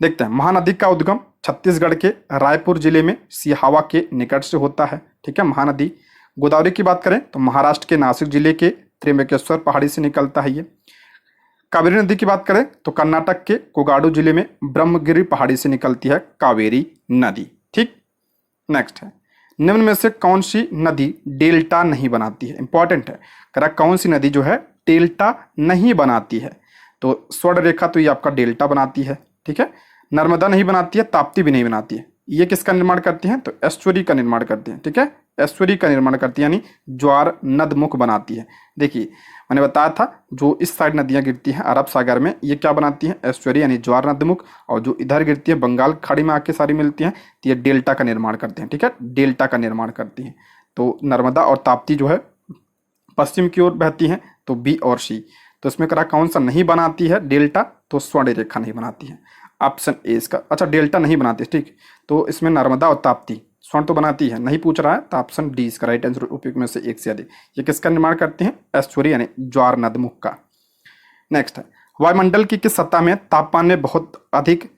देखते हैं, महानदी का उद्गम छत्तीसगढ़ के रायपुर जिले में सिहावा के निकट से होता है, ठीक है, महानदी। गोदावरी की बात करें तो महाराष्ट्र के नासिक जिले के त्र्यंबकेश्वर पहाड़ी से निकलता है ये। कावेरी नदी की बात करें तो कर्नाटक के कोगाडू जिले में ब्रह्मगिरी पहाड़ी से निकलती है कावेरी नदी, ठीक। नेक्स्ट है, निम्न में से कौन सी नदी डेल्टा नहीं बनाती है, इंपॉर्टेंट है। करा कौन सी नदी जो है डेल्टा नहीं बनाती है, तो स्वर्ण रेखा तो ये आपका डेल्टा बनाती है, ठीक है। नर्मदा नहीं बनाती है, ताप्ती भी नहीं बनाती है। ये किसका निर्माण करती हैं, तो एस्चुरी का निर्माण करती हैं, ठीक है, एस्चुरी का निर्माण करती है, यानी ज्वार नदमुख बनाती है। देखिए मैंने बताया था जो इस साइड नदियां गिरती हैं अरब सागर में, ये क्या बनाती हैं, एस्चुरी यानी ज्वार नदमुख, और जो इधर गिरती है बंगाल खाड़ी में आके सारी मिलती हैं, तो ये डेल्टा का निर्माण करते हैं, ठीक है, डेल्टा का निर्माण करती हैं। तो नर्मदा और ताप्ती जो है पश्चिम की ओर बहती हैं, तो बी और सी। तो इसमें करा कौन सा नहीं बनाती है डेल्टा, तो स्वर्ण रेखा नहीं बनाती है, ऑप्शन ए इसका। अच्छा, डेल्टा नहीं बनाती, ठीक, तो इसमें नर्मदा और ताप्ती, स्वर्ण तो बनाती है, नहीं पूछ रहा है, तो ऑप्शन डी इसका राइट आंसर उपयुक्त में से एक से अधिक। ये किसका निर्माण करते हैं, एस्चुरी यानी ज्वार नदमुख का। नेक्स्ट है, वायुमंडल की किस सतह में तापमान में बहुत अधिक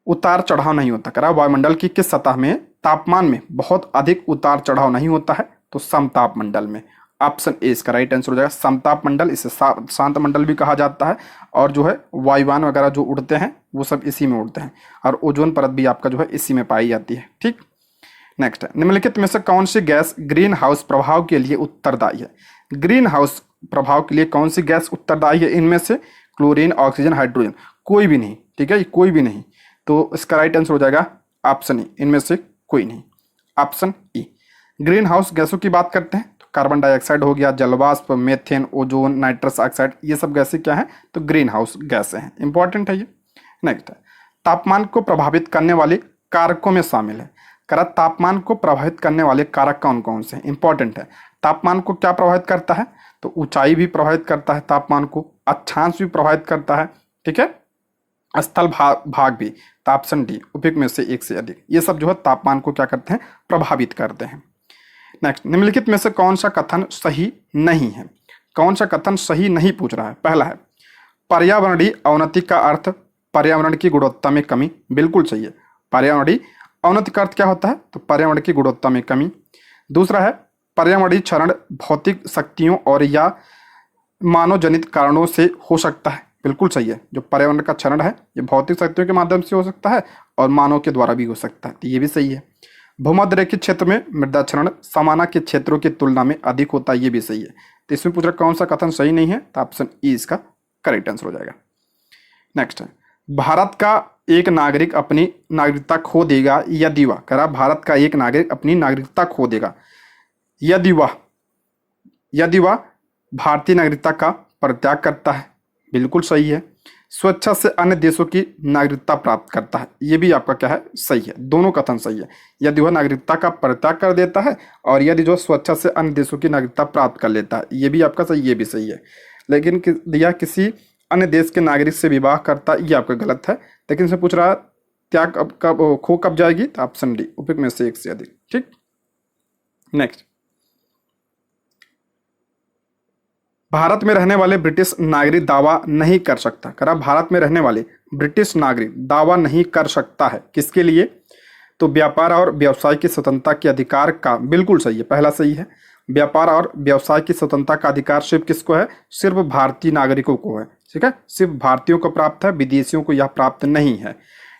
उतार चढ़ाव नहीं होता? करा वायुमंडल की किस सतह में तापमान में बहुत अधिक उतार चढ़ाव नहीं होता है? तो समताप मंडल में। ऑप्शन ए इसका राइट आंसर हो जाएगा, समताप मंडल। इसे शांत मंडल भी कहा जाता है। और जो है वायुयान वगैरह जो उड़ते हैं वो सब इसी में उड़ते हैं। और ओजोन परत भी आपका जो है इसी में पाई जाती है। ठीक, नेक्स्ट है, निम्नलिखित में से कौन सी गैस ग्रीन हाउस प्रभाव के लिए उत्तरदायी है? ग्रीन हाउस प्रभाव के लिए कौन सी गैस उत्तरदायी है? इनमें से क्लोरीन, ऑक्सीजन, हाइड्रोजन, कोई भी नहीं। ठीक है, कोई भी नहीं। तो इसका राइट आंसर हो जाएगा ऑप्शन ई, इनमें से कोई नहीं। Option E. ग्रीन हाउस गैसों की बात करते हैं तो कार्बन डाइऑक्साइड हो गया, जलवाष्प, मेथेन, ओजोन, नाइट्रस ऑक्साइड, ये सब गैसें क्या हैं? तो ग्रीन हाउस गैसें हैं। इंपॉर्टेंट है ये। नेक्स्ट है, तापमान को प्रभावित करने वाले कारकों में शामिल है। करा तापमान को प्रभावित करने वाले कारक कौन कौन से हैं? इंपॉर्टेंट है। तापमान को क्या प्रभावित करता है? तो ऊंचाई भी प्रभावित करता है तापमान को, अक्षांश भी प्रभावित करता है। ठीक है, स्थल भाग भी। तो ऑप्शन डी, उपयुक्त में से एक से अधिक, ये सब जो है तापमान को क्या करते हैं? प्रभावित करते हैं। नेक्स्ट, निम्नलिखित में से कौन सा कथन सही नहीं है? कौन सा कथन सही नहीं पूछ रहा है? पहला है, पर्यावरणीय अवनति का अर्थ पर्यावरण की गुणवत्ता में कमी। बिल्कुल सही है। पर्यावरणीय अवनति का अर्थ क्या होता है? तो पर्यावरण की गुणवत्ता में कमी। दूसरा है, पर्यावरणीय क्षरण भौतिक शक्तियों और या मानव जनित कारणों से हो सकता है। बिल्कुल सही है। जो पर्यावरण का क्षरण है ये भौतिक शक्तियों के माध्यम से हो सकता है और मानव के द्वारा भी हो सकता है, तो ये भी सही है। भूमध्य रेखित क्षेत्र में मृदा क्षरण समाना के क्षेत्रों की तुलना में अधिक होता है, ये भी सही है। तो इसमें पूछ रहा कौन सा कथन सही नहीं है? तो ऑप्शन ई इसका करेक्ट आंसर हो जाएगा। नेक्स्ट है, भारत का एक नागरिक अपनी नागरिकता खो देगा यदि वह, करा भारत का एक नागरिक अपनी नागरिकता खो देगा यदि वह भारतीय नागरिकता का परित्याग करता है। बिल्कुल सही है। स्वेच्छा से अन्य देशों की नागरिकता प्राप्त करता है, ये भी आपका क्या है? सही है। दोनों कथन सही है। यदि वह नागरिकता का परित्याग कर देता है और यदि जो स्वेच्छा से अन्य देशों की नागरिकता प्राप्त कर लेता है, ये भी आपका सही, ये भी सही है। लेकिन यह किसी अन्य देश के नागरिक से विवाह करता, ये आपका गलत है। लेकिन इसमें पूछ रहा है त्याग कब खो कब जाएगी? तो ऑप्शन डी, उपयुक्त में से एक से अधिक। ठीक, नेक्स्ट, भारत में रहने वाले ब्रिटिश नागरिक दावा नहीं कर सकता। करा भारत में रहने वाले ब्रिटिश नागरिक दावा नहीं कर सकता है किसके लिए? तो व्यापार और व्यवसाय की स्वतंत्रता के अधिकार का। बिल्कुल सही है, पहला सही है। व्यापार और व्यवसाय की स्वतंत्रता का अधिकार सिर्फ किसको है? सिर्फ भारतीय नागरिकों को है। ठीक है, सिर्फ भारतीयों को प्राप्त है, विदेशियों को यह प्राप्त नहीं है।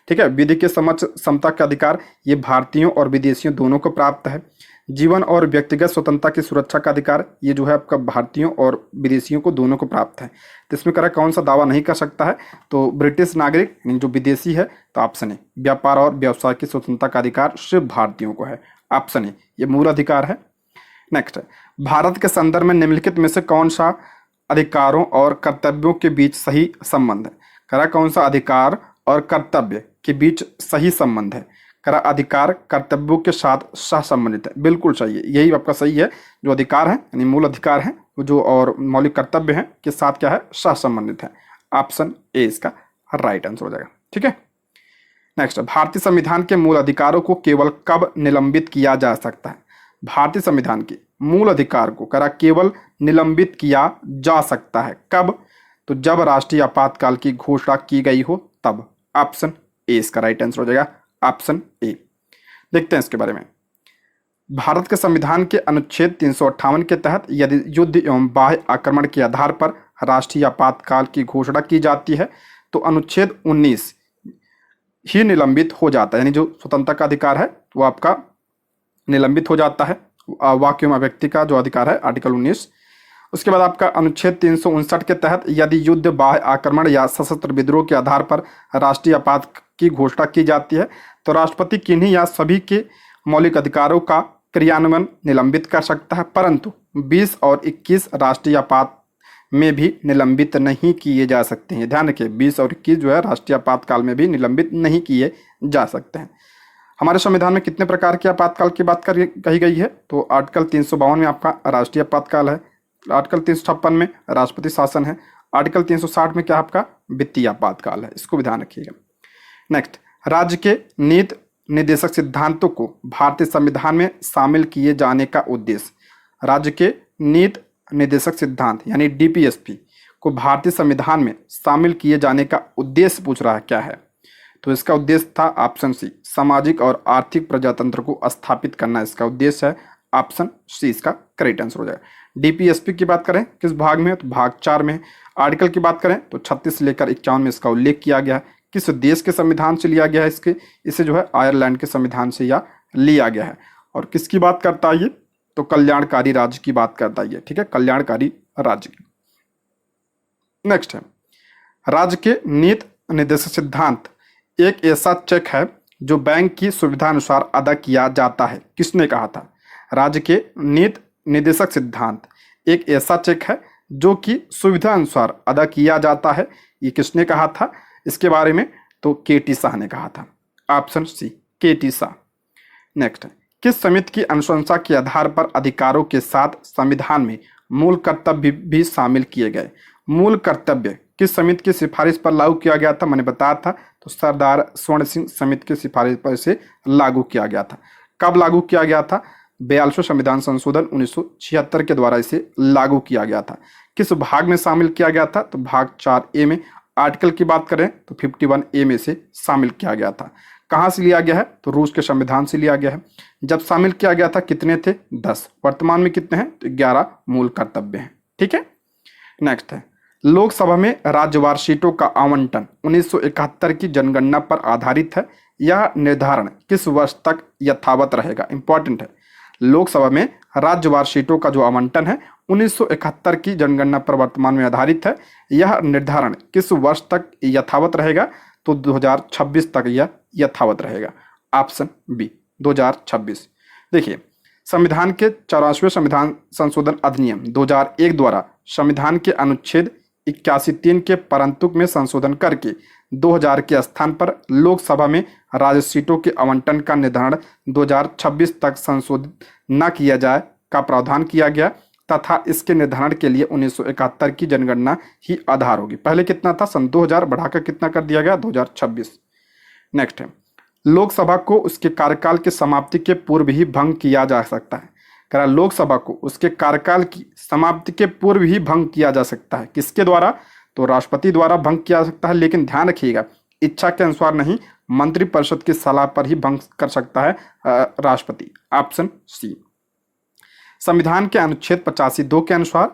ठीक है, विधि के समक्ष समता का अधिकार ये भारतीयों और विदेशियों दोनों को प्राप्त है। जीवन और व्यक्तिगत स्वतंत्रता की सुरक्षा का अधिकार ये जो है आपका भारतीयों और विदेशियों को दोनों को प्राप्त है। तो इसमें करा कौन सा दावा नहीं कर सकता है? तो ब्रिटिश नागरिक जो विदेशी है। तो ऑप्शन ए, व्यापार और व्यवसाय की स्वतंत्रता का अधिकार सिर्फ भारतीयों को है। ऑप्शन ए, ये मूल अधिकार है। नेक्स्ट है, भारत के संदर्भ में निम्नलिखित में से कौन सा अधिकारों और कर्तव्यों के बीच सही संबंध है? करा कौन सा अधिकार और कर्तव्य के बीच सही संबंध है? करा अधिकार कर्तव्यों के साथ सह संबंधित है। बिल्कुल सही है, यही आपका सही है। जो अधिकार है यानी मूल अधिकार है जो और मौलिक कर्तव्य है के साथ क्या है? सह संबंधित है। ऑप्शन ए इसका राइट आंसर हो जाएगा। ठीक है, नेक्स्ट, भारतीय संविधान के मूल अधिकारों को केवल कब निलंबित किया जा सकता है? भारतीय संविधान के मूल अधिकार को करा केवल निलंबित किया जा सकता है कब? तो जब राष्ट्रीय आपातकाल की घोषणा की गई हो तब। ऑप्शन ए इसका राइट आंसर हो जाएगा। Option A. देखते हैं इसके बारे में। भारत के संविधान के अनुच्छेद 358 के तहत यदि युद्ध एवं बाह्य आक्रमण के आधार पर राष्ट्रीय आपातकाल की घोषणा की जाती है तो अनुच्छेद 19 ही निलंबित हो जाता है, यानी जो स्वतंत्रता का अधिकार है वो आपका निलंबित हो जाता है। वाक्य एवं व्यक्ति का जो अधिकार है आर्टिकल 19। उसके बाद आपका अनुच्छेद 359 के तहत यदि युद्ध, बाह्य आक्रमण या सशस्त्र विद्रोह के आधार पर राष्ट्रीय आपात की घोषणा की जाती है तो राष्ट्रपति किन्हीं या सभी के मौलिक अधिकारों का क्रियान्वयन निलंबित कर सकता है, परंतु 20 और 21 राष्ट्रीय आपात में भी निलंबित नहीं किए जा सकते हैं। ध्यान रखिए, 20 और 21 जो है राष्ट्रीय आपातकाल में भी निलंबित नहीं किए जा सकते हैं। हमारे संविधान में कितने प्रकार के आपातकाल की बात कही गई है? तो आर्टिकल 352 में आपका राष्ट्रीय आपातकाल है, आर्टिकल 356 में राष्ट्रपति शासन है, आर्टिकल 360 में क्या आपका वित्तीय आपातकाल है। इसको भी ध्यान रखिएगा। नेक्स्ट, राज्य के नीति निर्देशक सिद्धांतों को भारतीय संविधान में शामिल किए जाने का उद्देश्य। राज्य के नीति निर्देशक सिद्धांत यानी डीपीएसपी को भारतीय संविधान में शामिल किए जाने का उद्देश्य पूछ रहा है, क्या है? तो इसका उद्देश्य था ऑप्शन सी, सामाजिक और आर्थिक प्रजातंत्र को स्थापित करना इसका उद्देश्य है। ऑप्शन सी इसका करेक्ट आंसर हो जाएगा। डीपीएसपी की बात करें किस भाग में है, तो भाग 4 में है। आर्टिकल की बात करें तो 36 से लेकर 51 में इसका उल्लेख किया गया है। किस देश के संविधान से लिया गया है इसे जो है आयरलैंड के संविधान से या लिया गया है। और किसकी बात करता है ये, तो कल्याणकारी राज्य की बात करता है ये, ठीक है, कल्याणकारी राज्य की। नेक्स्ट है, राज्य के नीति निर्देशक सिद्धांत एक ऐसा चेक है जो बैंक की सुविधानुसार अदा किया जाता है, किसने कहा था? राज्य के नीति निर्देशक सिद्धांत एक ऐसा चेक है जो कि सुविधा अनुसार अदा किया जाता है, ये किसने कहा था इसके बारे में? तो केटी शाह ने कहा था। ऑप्शन सी केटी शाह। नेक्स्ट है, किस समिति की अनुशंसा के आधार पर अधिकारों के साथ संविधान में मूल कर्तव्य भी शामिल किए गए? मूल कर्तव्य किस समिति की सिफारिश पर लागू किया गया था? मैंने बताया था, तो सरदार स्वर्ण सिंह समिति की सिफारिश पर इसे लागू किया गया था। कब लागू किया गया था? 42वें संविधान संशोधन 1976 के द्वारा इसे लागू किया गया था। किस भाग में शामिल किया गया था? तो भाग 4A में। आर्टिकल की बात करें तो 51A में से शामिल किया गया था। कहाँ से लिया गया है? तो रूस के संविधान से लिया गया है। जब शामिल किया गया था कितने थे? 10। वर्तमान में कितने हैं? तो 11 मूल कर्तव्य हैं। ठीक है। नेक्स्ट है, लोकसभा में राज्यवार सीटों का आवंटन 1971 की जनगणना पर आधारित है। यह निर्धारण किस वर्ष तक यथावत रहेगा? इंपॉर्टेंट है, लोकसभा में राज्यवार सीटों का जो आवंटन है 1971 की जनगणना पर वर्तमान में आधारित है। यह निर्धारण किस वर्ष तक यथावत रहेगा? तो 2026 तक यह यथावत रहेगा। Option B 2026। देखिए, संविधान के 84वें संविधान संशोधन अधिनियम 2001 द्वारा संविधान के अनुच्छेद 81(3) के परंतुक में संशोधन करके 2000 के स्थान पर लोकसभा में राज्य सीटों के आवंटन का निर्धारण 2026 तक संशोधित न किया जाए का प्रावधान किया गया तथा इसके निर्धारण के लिए 1971 की जनगणना ही आधार होगी। पहले कितना था? सन 2000 बढ़ाकर कितना कर दिया गया? 2026। नेक्स्ट है, लोकसभा को उसके कार्यकाल की समाप्ति के पूर्व ही भंग किया जा सकता है। कह लोकसभा को उसके कार्यकाल की समाप्ति के पूर्व ही भंग किया जा सकता है। किसके द्वारा? तो राष्ट्रपति द्वारा भंग किया जा सकता है, लेकिन ध्यान रखिएगा इच्छा के अनुसार नहीं, मंत्रिपरिषद की सलाह पर ही भंग कर सकता है राष्ट्रपति। Option C. संविधान के अनुच्छेद 85(2) के अनुसार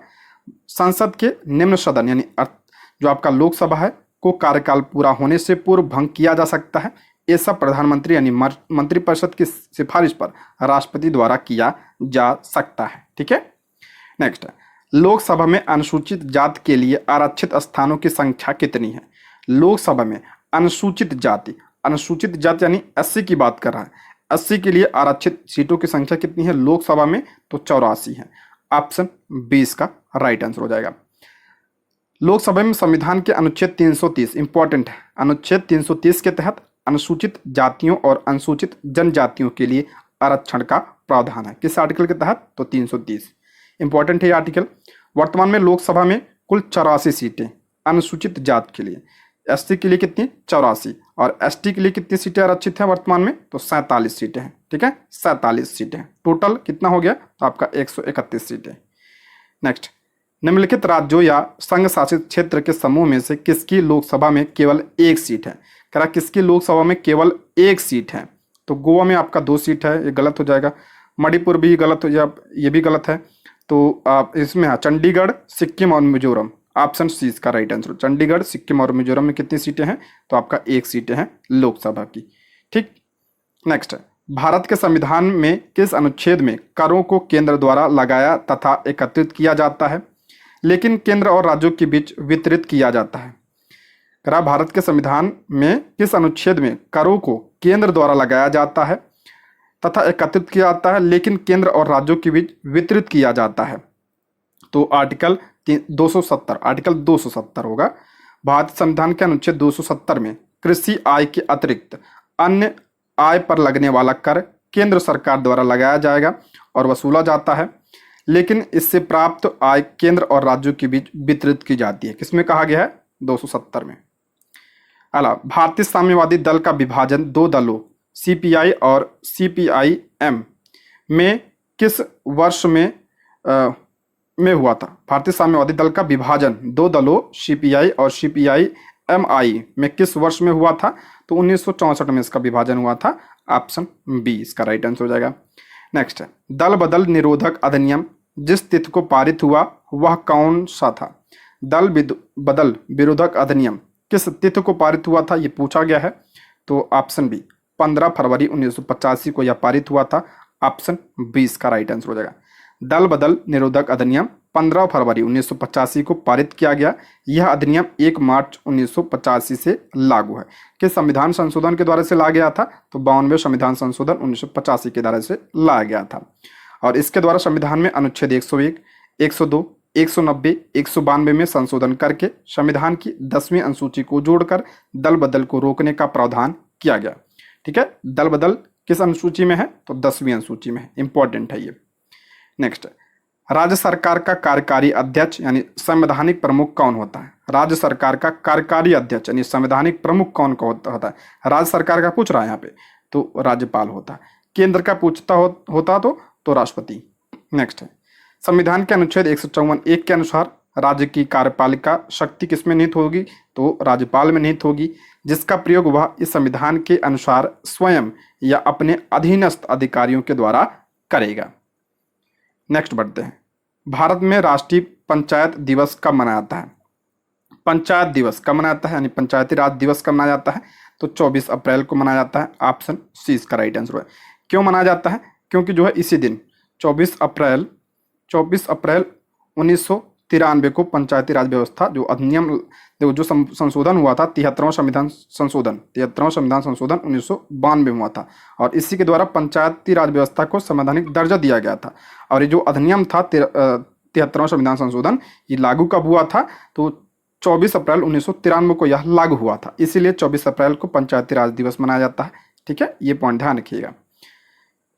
संसद के निम्न सदन यानी जो आपका लोकसभा है को कार्यकाल पूरा होने से पूर्व भंग किया जा सकता है। ये सब प्रधानमंत्री यानी मंत्रिपरिषद की सिफारिश पर राष्ट्रपति द्वारा किया जा सकता है। ठीक है। नेक्स्ट है, लोकसभा में अनुसूचित जाति के लिए आरक्षित स्थानों की संख्या कितनी है? लोकसभा में अनुसूचित जाति यानी 80 की बात कर रहा है। 80 के लिए आरक्षित सीटों की संख्या कितनी है लोकसभा में? तो 84 है। ऑप्शन 20 का राइट आंसर हो जाएगा। लोकसभा में संविधान के अनुच्छेद 330 इंपॉर्टेंट है, अनुच्छेद 330 के तहत अनुसूचित जातियों और अनुसूचित जनजातियों के लिए आरक्षण का प्रावधान है। किस आर्टिकल के तहत? तो 330। इंपॉर्टेंट है ये आर्टिकल। वर्तमान में लोकसभा में कुल 84 सीटें अनुसूचित जाति के लिए, एससी के लिए कितनी? 84, और एसटी के लिए कितनी सीटें आरक्षित हैं वर्तमान में? तो 47 सीटें हैं। ठीक है, 47 सीटें। टोटल कितना हो गया? तो आपका 131 सीटें। नेक्स्ट, निम्नलिखित राज्यों या संघ शासित क्षेत्र के समूह में से किसकी लोकसभा में केवल एक सीट है? कह रहा किसकी लोकसभा में केवल एक सीट है? तो गोवा में आपका 2 सीट है, ये गलत हो जाएगा। मणिपुर भी गलत हो जाए, ये भी गलत है। तो आप इसमें चंडीगढ़, सिक्किम और मिजोरम। ऑप्शन सी इसका राइट आंसर। चंडीगढ़, सिक्किम और मिजोरम में कितनी सीटें हैं? तो आपका 1 सीटें हैं लोकसभा की। ठीक। नेक्स्ट है, भारत के संविधान में किस अनुच्छेद में करों को केंद्र द्वारा लगाया तथा एकत्रित किया जाता है लेकिन केंद्र और राज्यों के बीच वितरित किया जाता है? करा भारत के संविधान में किस अनुच्छेद में करों को केंद्र द्वारा लगाया जाता है तथा एकत्रित किया जाता है लेकिन केंद्र और राज्यों के बीच वितरित किया जाता है? तो आर्टिकल 270 होगा। भारतीय संविधान के अनुच्छेद 270 में कृषि आय के अतिरिक्त अन्य आय पर लगने वाला कर केंद्र सरकार द्वारा लगाया जाएगा और वसूला जाता है, लेकिन इससे प्राप्त आय केंद्र और राज्यों के बीच वितरित की जाती है। किसमें कहा गया है? 270 में। भारतीय साम्यवादी दल का विभाजन 2 दलों सीपीआई और सीपीआईएम में किस वर्ष में में हुआ था? भारतीय साम्यवादी दल का विभाजन दो दलों सीपीआई और सीपीआई एमआई में किस वर्ष में हुआ था? तो 1964 में इसका विभाजन हुआ था। ऑप्शन बी इसका राइट आंसर हो जाएगा। नेक्स्ट है, दल बदल निरोधक अधिनियम जिस तिथि को पारित हुआ वह कौन सा था? दल बदल विरोधक अधिनियम किस तिथि को पारित हुआ था, ये पूछा गया है। तो ऑप्शन बी 15 फरवरी 1985 को यह पारित हुआ था। ऑप्शन बी इसका राइट आंसर हो जाएगा। दल बदल निरोधक अधिनियम 15 फरवरी 1985 को पारित किया गया। यह अधिनियम 1 मार्च 1985 से लागू है। किस संविधान संशोधन के द्वारा से लाया गया था? तो 52वें संविधान संशोधन 1985 के द्वारा से लाया गया था। और इसके द्वारा संविधान में अनुच्छेद 101, 102, 190, 192 में संशोधन करके संविधान की 10वीं अनुसूची को जोड़कर दल बदल को रोकने का प्रावधान किया गया। ठीक है, दल बदल किस अनुसूची में है? तो 10वीं अनुसूची में है। इंपॉर्टेंट है ये। नेक्स्ट, राज्य सरकार का कार्यकारी अध्यक्ष यानी संवैधानिक प्रमुख कौन होता है? राज्य सरकार का कार्यकारी अध्यक्ष यानी संवैधानिक प्रमुख कौन होता है? राज्य सरकार का पूछ रहा है यहाँ पे, तो राज्यपाल होता है। केंद्र का पूछता होता तो राष्ट्रपति। नेक्स्ट है, संविधान के अनुच्छेद 154(1) के अनुसार राज्य की कार्यपालिका शक्ति किसमें निहित होगी? तो राज्यपाल में निहित होगी, जिसका प्रयोग वह इस संविधान के अनुसार स्वयं या अपने अधीनस्थ अधिकारियों के द्वारा करेगा। नेक्स्ट बढ़ते हैं, भारत में राष्ट्रीय पंचायत दिवस कब मनाया जाता है? पंचायत दिवस कब मनाया जाता है यानी पंचायती राज दिवस कब मनाया जाता है? तो 24 अप्रैल को मनाया जाता है। ऑप्शन सी इसका राइट आंसर है। क्यों मनाया जाता है? क्योंकि जो है इसी दिन 24 अप्रैल 1993 को पंचायती राज व्यवस्था जो अधिनियम जो संशोधन हुआ था 73वां संविधान संशोधन 1992 में हुआ था, और इसी के द्वारा पंचायती राज व्यवस्था को संवैधानिक दर्जा दिया गया था। और ये जो अधिनियम था 73वां संविधान संशोधन, ये लागू कब हुआ था? तो 24 अप्रैल 1993 को यह लागू हुआ था, इसीलिए 24 अप्रैल को पंचायती राज दिवस मनाया जाता है। ठीक है, ये पॉइंट ध्यान रखिएगा।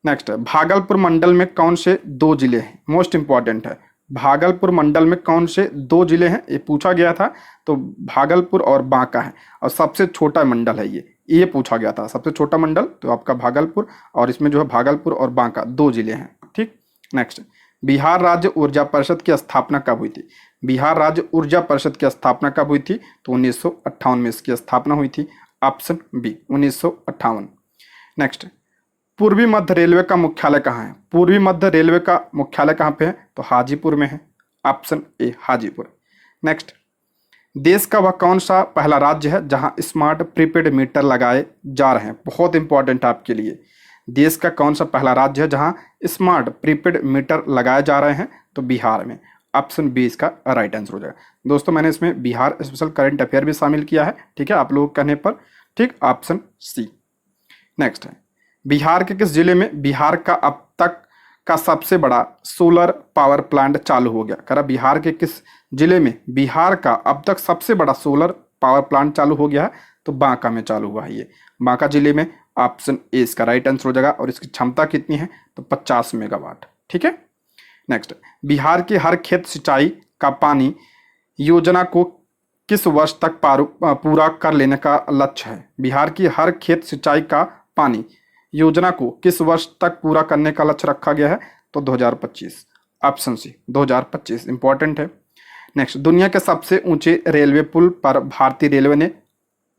नेक्स्ट, भागलपुर मंडल में कौन से 2 जिले हैं? मोस्ट इंपॉर्टेंट है, भागलपुर मंडल में कौन से 2 जिले हैं, ये पूछा गया था। तो भागलपुर और बांका है, और सबसे छोटा मंडल है ये पूछा गया था। सबसे छोटा मंडल तो आपका भागलपुर, और इसमें जो है भागलपुर और बांका 2 जिले हैं। ठीक। नेक्स्ट, बिहार राज्य ऊर्जा परिषद की स्थापना कब हुई थी? बिहार राज्य ऊर्जा परिषद की स्थापना कब हुई थी? तो 1958 में इसकी स्थापना हुई थी। Option B 1958। नेक्स्ट, पूर्वी मध्य रेलवे का मुख्यालय कहाँ है? पूर्वी मध्य रेलवे का मुख्यालय कहाँ पे है? तो हाजीपुर में है। Option A Hajipur. नेक्स्ट, देश का वह कौन सा पहला राज्य है जहां स्मार्ट प्रीपेड मीटर लगाए जा रहे हैं? बहुत इंपॉर्टेंट है आपके लिए। देश का कौन सा पहला राज्य है जहां स्मार्ट प्रीपेड मीटर लगाए जा रहे हैं? तो बिहार में। ऑप्शन बी इसका राइट आंसर हो जाएगा। दोस्तों, मैंने इसमें बिहार स्पेशल करंट अफेयर भी शामिल किया है, ठीक है, आप लोग कहने पर। ठीक, ऑप्शन सी। नेक्स्ट है, बिहार के किस जिले में बिहार का अब तक का सबसे बड़ा सोलर पावर प्लांट चालू हो गया? करा बिहार के किस जिले में बिहार का अब तक सबसे बड़ा सोलर पावर प्लांट चालू हो गया है? तो बांका में चालू हुआ है ये, बांका जिले में। ऑप्शन ए इसका राइट आंसर हो जाएगा। और इसकी क्षमता कितनी है? तो 50 मेगावाट। ठीक है। नेक्स्ट, बिहार की हर खेत सिंचाई का पानी योजना को किस वर्ष तक पूरा कर लेने का लक्ष्य है? बिहार की हर खेत सिंचाई का पानी योजना को किस वर्ष तक पूरा करने का लक्ष्य रखा गया है? तो 2025। ऑप्शन सी 2025 इंपॉर्टेंट है। नेक्स्ट, दुनिया के सबसे ऊंचे रेलवे पुल पर भारतीय रेलवे ने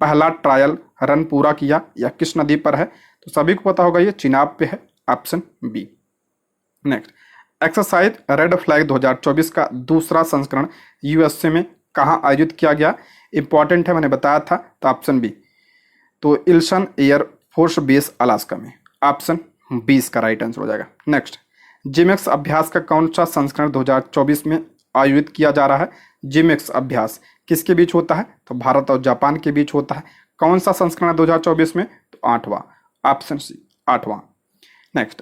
पहला ट्रायल रन पूरा किया या किस नदी पर है? तो सभी को पता होगा ये चिनाब पे है। Option B. Next, exercise red flag 2024 का दूसरा संस्करण यूएसए में कहाँ आयोजित किया गया? इंपॉर्टेंट है, मैंने बताया था। तो ऑप्शन बी, तो इल्सन एयर फोर्स बेस अलास्का में। ऑप्शन बी इसका राइट आंसर हो जाएगा। नेक्स्ट, जिमेक्स अभ्यास का कौन सा संस्करण 2024 में आयोजित किया जा रहा है? जिमेक्स अभ्यास किसके बीच होता है? तो भारत और जापान के बीच होता है। कौन सा संस्करण 2024 में? तो 8वां। Option C 8वां। नेक्स्ट,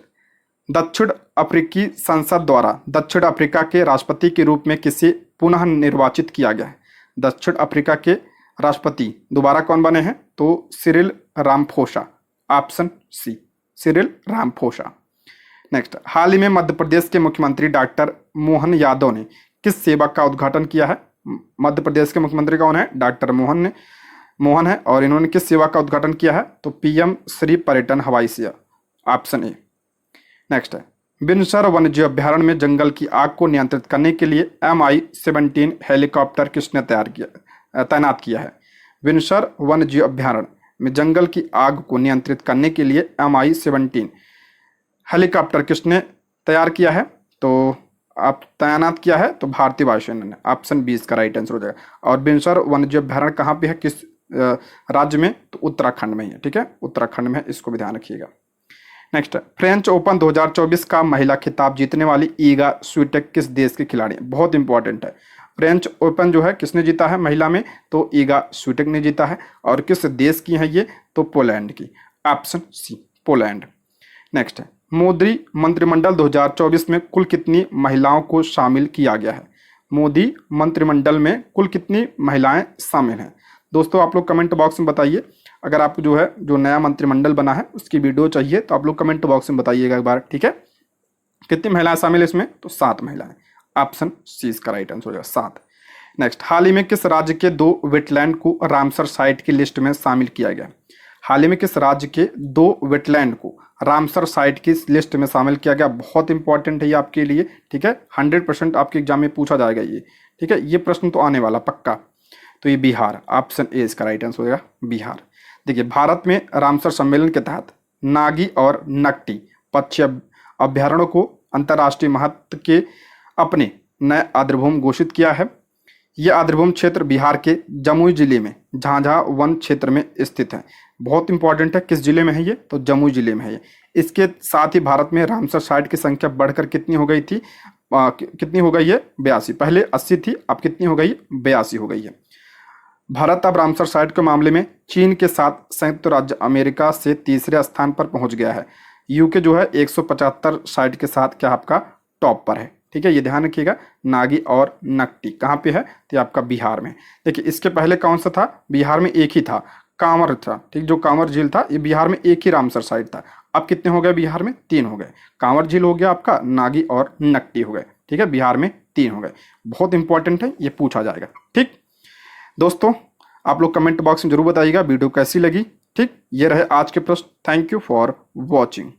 दक्षिण अफ्रीकी संसद द्वारा दक्षिण अफ्रीका के राष्ट्रपति के रूप में किसे पुनः निर्वाचित किया गया है? दक्षिण अफ्रीका के राष्ट्रपति दोबारा कौन बने हैं? तो Cyril Ramaphosa. Option C Cyril Ramaphosa. Next, हाल ही में मध्य प्रदेश के मुख्यमंत्री डॉक्टर मोहन यादव ने किस सेवा का उद्घाटन किया है? मध्य प्रदेश के मुख्यमंत्री कौन है? डॉक्टर मोहन है, और इन्होंने किस सेवा का उद्घाटन किया है? तो पीएम श्री पर्यटन हवाई सेवा। Option A. नेक्स्ट है, बिनसर वन्यजीव अभ्यारण्य में जंगल की आग को नियंत्रित करने के लिए MI-17 हेलीकॉप्टर किसने तैनात किया है? बिनसर वन्यजीव अभ्यारण्य में जंगल की आग को नियंत्रित करने के लिए MI-17 हेलीकॉप्टर किसने तैयार किया है? तो आप तैनात किया है तो भारतीय वायुसेना ने। ऑप्शन 20 का राइट आंसर हो जाएगा। और बिनसर वन्यजीव अभ्यारण्य कहाँ पे है, किस राज्य में? तो उत्तराखंड में ही है। ठीक है, उत्तराखंड में है, इसको भी ध्यान रखिएगा। नेक्स्ट है, फ्रेंच ओपन 2024 का महिला खिताब जीतने वाली ईगा स्वीटेक किस देश की खिलाड़ी है? बहुत इंपॉर्टेंट है। फ्रेंच ओपन जो है किसने जीता है महिला में? तो ईगा स्वीटेक ने जीता है। और किस देश की है ये? तो पोलैंड की। Option C, Poland. नेक्स्ट है, मोदी मंत्रिमंडल 2024 में कुल कितनी महिलाओं को शामिल किया गया है? मोदी मंत्रिमंडल में कुल कितनी महिलाएं शामिल हैं? दोस्तों आप लोग कमेंट बॉक्स में बताइए। अगर आपको जो है जो नया मंत्रिमंडल बना है उसकी वीडियो चाहिए तो आप लोग कमेंट बॉक्स में बताइएगा एक बार। ठीक है, कितनी महिलाएं शामिल है इसमें? तो 7 महिलाएं। ऑप्शन सी इसका राइट आंसर हो जाएगा, 7। नेक्स्ट, हाल ही में किस राज्य के 2 वेटलैंड को रामसर साइट की लिस्ट में शामिल किया गया? हाल ही में किस राज्य के 2 वेटलैंड को रामसर साइट की लिस्ट में शामिल किया गया? बहुत इंपॉर्टेंट है ये आपके लिए। ठीक है, 100% आपके एग्जाम में पूछा जाएगा ये। ठीक है, ये प्रश्न तो आने वाला पक्का। तो ये बिहार, ऑप्शन ए इसका राइट आंसर हो जाएगा, बिहार। देखिए, भारत में रामसर सम्मेलन के तहत नागी और नकटी पक्षी अभ्यारण्यों को अंतर्राष्ट्रीय महत्व के अपने नए आर्द्रभूमि घोषित किया है। यह आर्द्रभूमि क्षेत्र बिहार के जमुई जिले में झांझा वन क्षेत्र में स्थित है। बहुत इंपॉर्टेंट है, किस जिले में है ये? तो जमुई जिले में है ये। इसके साथ ही भारत में रामसर साइट की संख्या बढ़कर कितनी हो गई थी? कितनी हो गई है? 82। पहले 80 थी, अब कितनी हो गई? 82 हो गई है। भारत अब रामसर साइट के मामले में चीन के साथ संयुक्त राज्य अमेरिका से तीसरे स्थान पर पहुंच गया है। यूके जो है 175 साइट के साथ क्या आपका टॉप पर है। ठीक है, ये ध्यान रखिएगा। नागी और नकटी कहाँ पे है? तो आपका बिहार में। देखिए, इसके पहले कौन सा था? बिहार में एक ही था, कांवर था। ठीक, जो कांवर झील था ये बिहार में एक ही रामसर साइट था। अब कितने हो गए बिहार में? 3 हो गए। कांवर झील हो गया आपका, नागी और नकटी हो गए। ठीक है, बिहार में 3 हो गए। बहुत इंपॉर्टेंट है, ये पूछा जाएगा। ठीक दोस्तों, आप लोग कमेंट बॉक्स में जरूर बताइएगा वीडियो कैसी लगी। ठीक, ये रहे आज के प्रश्न। Thank you for watching.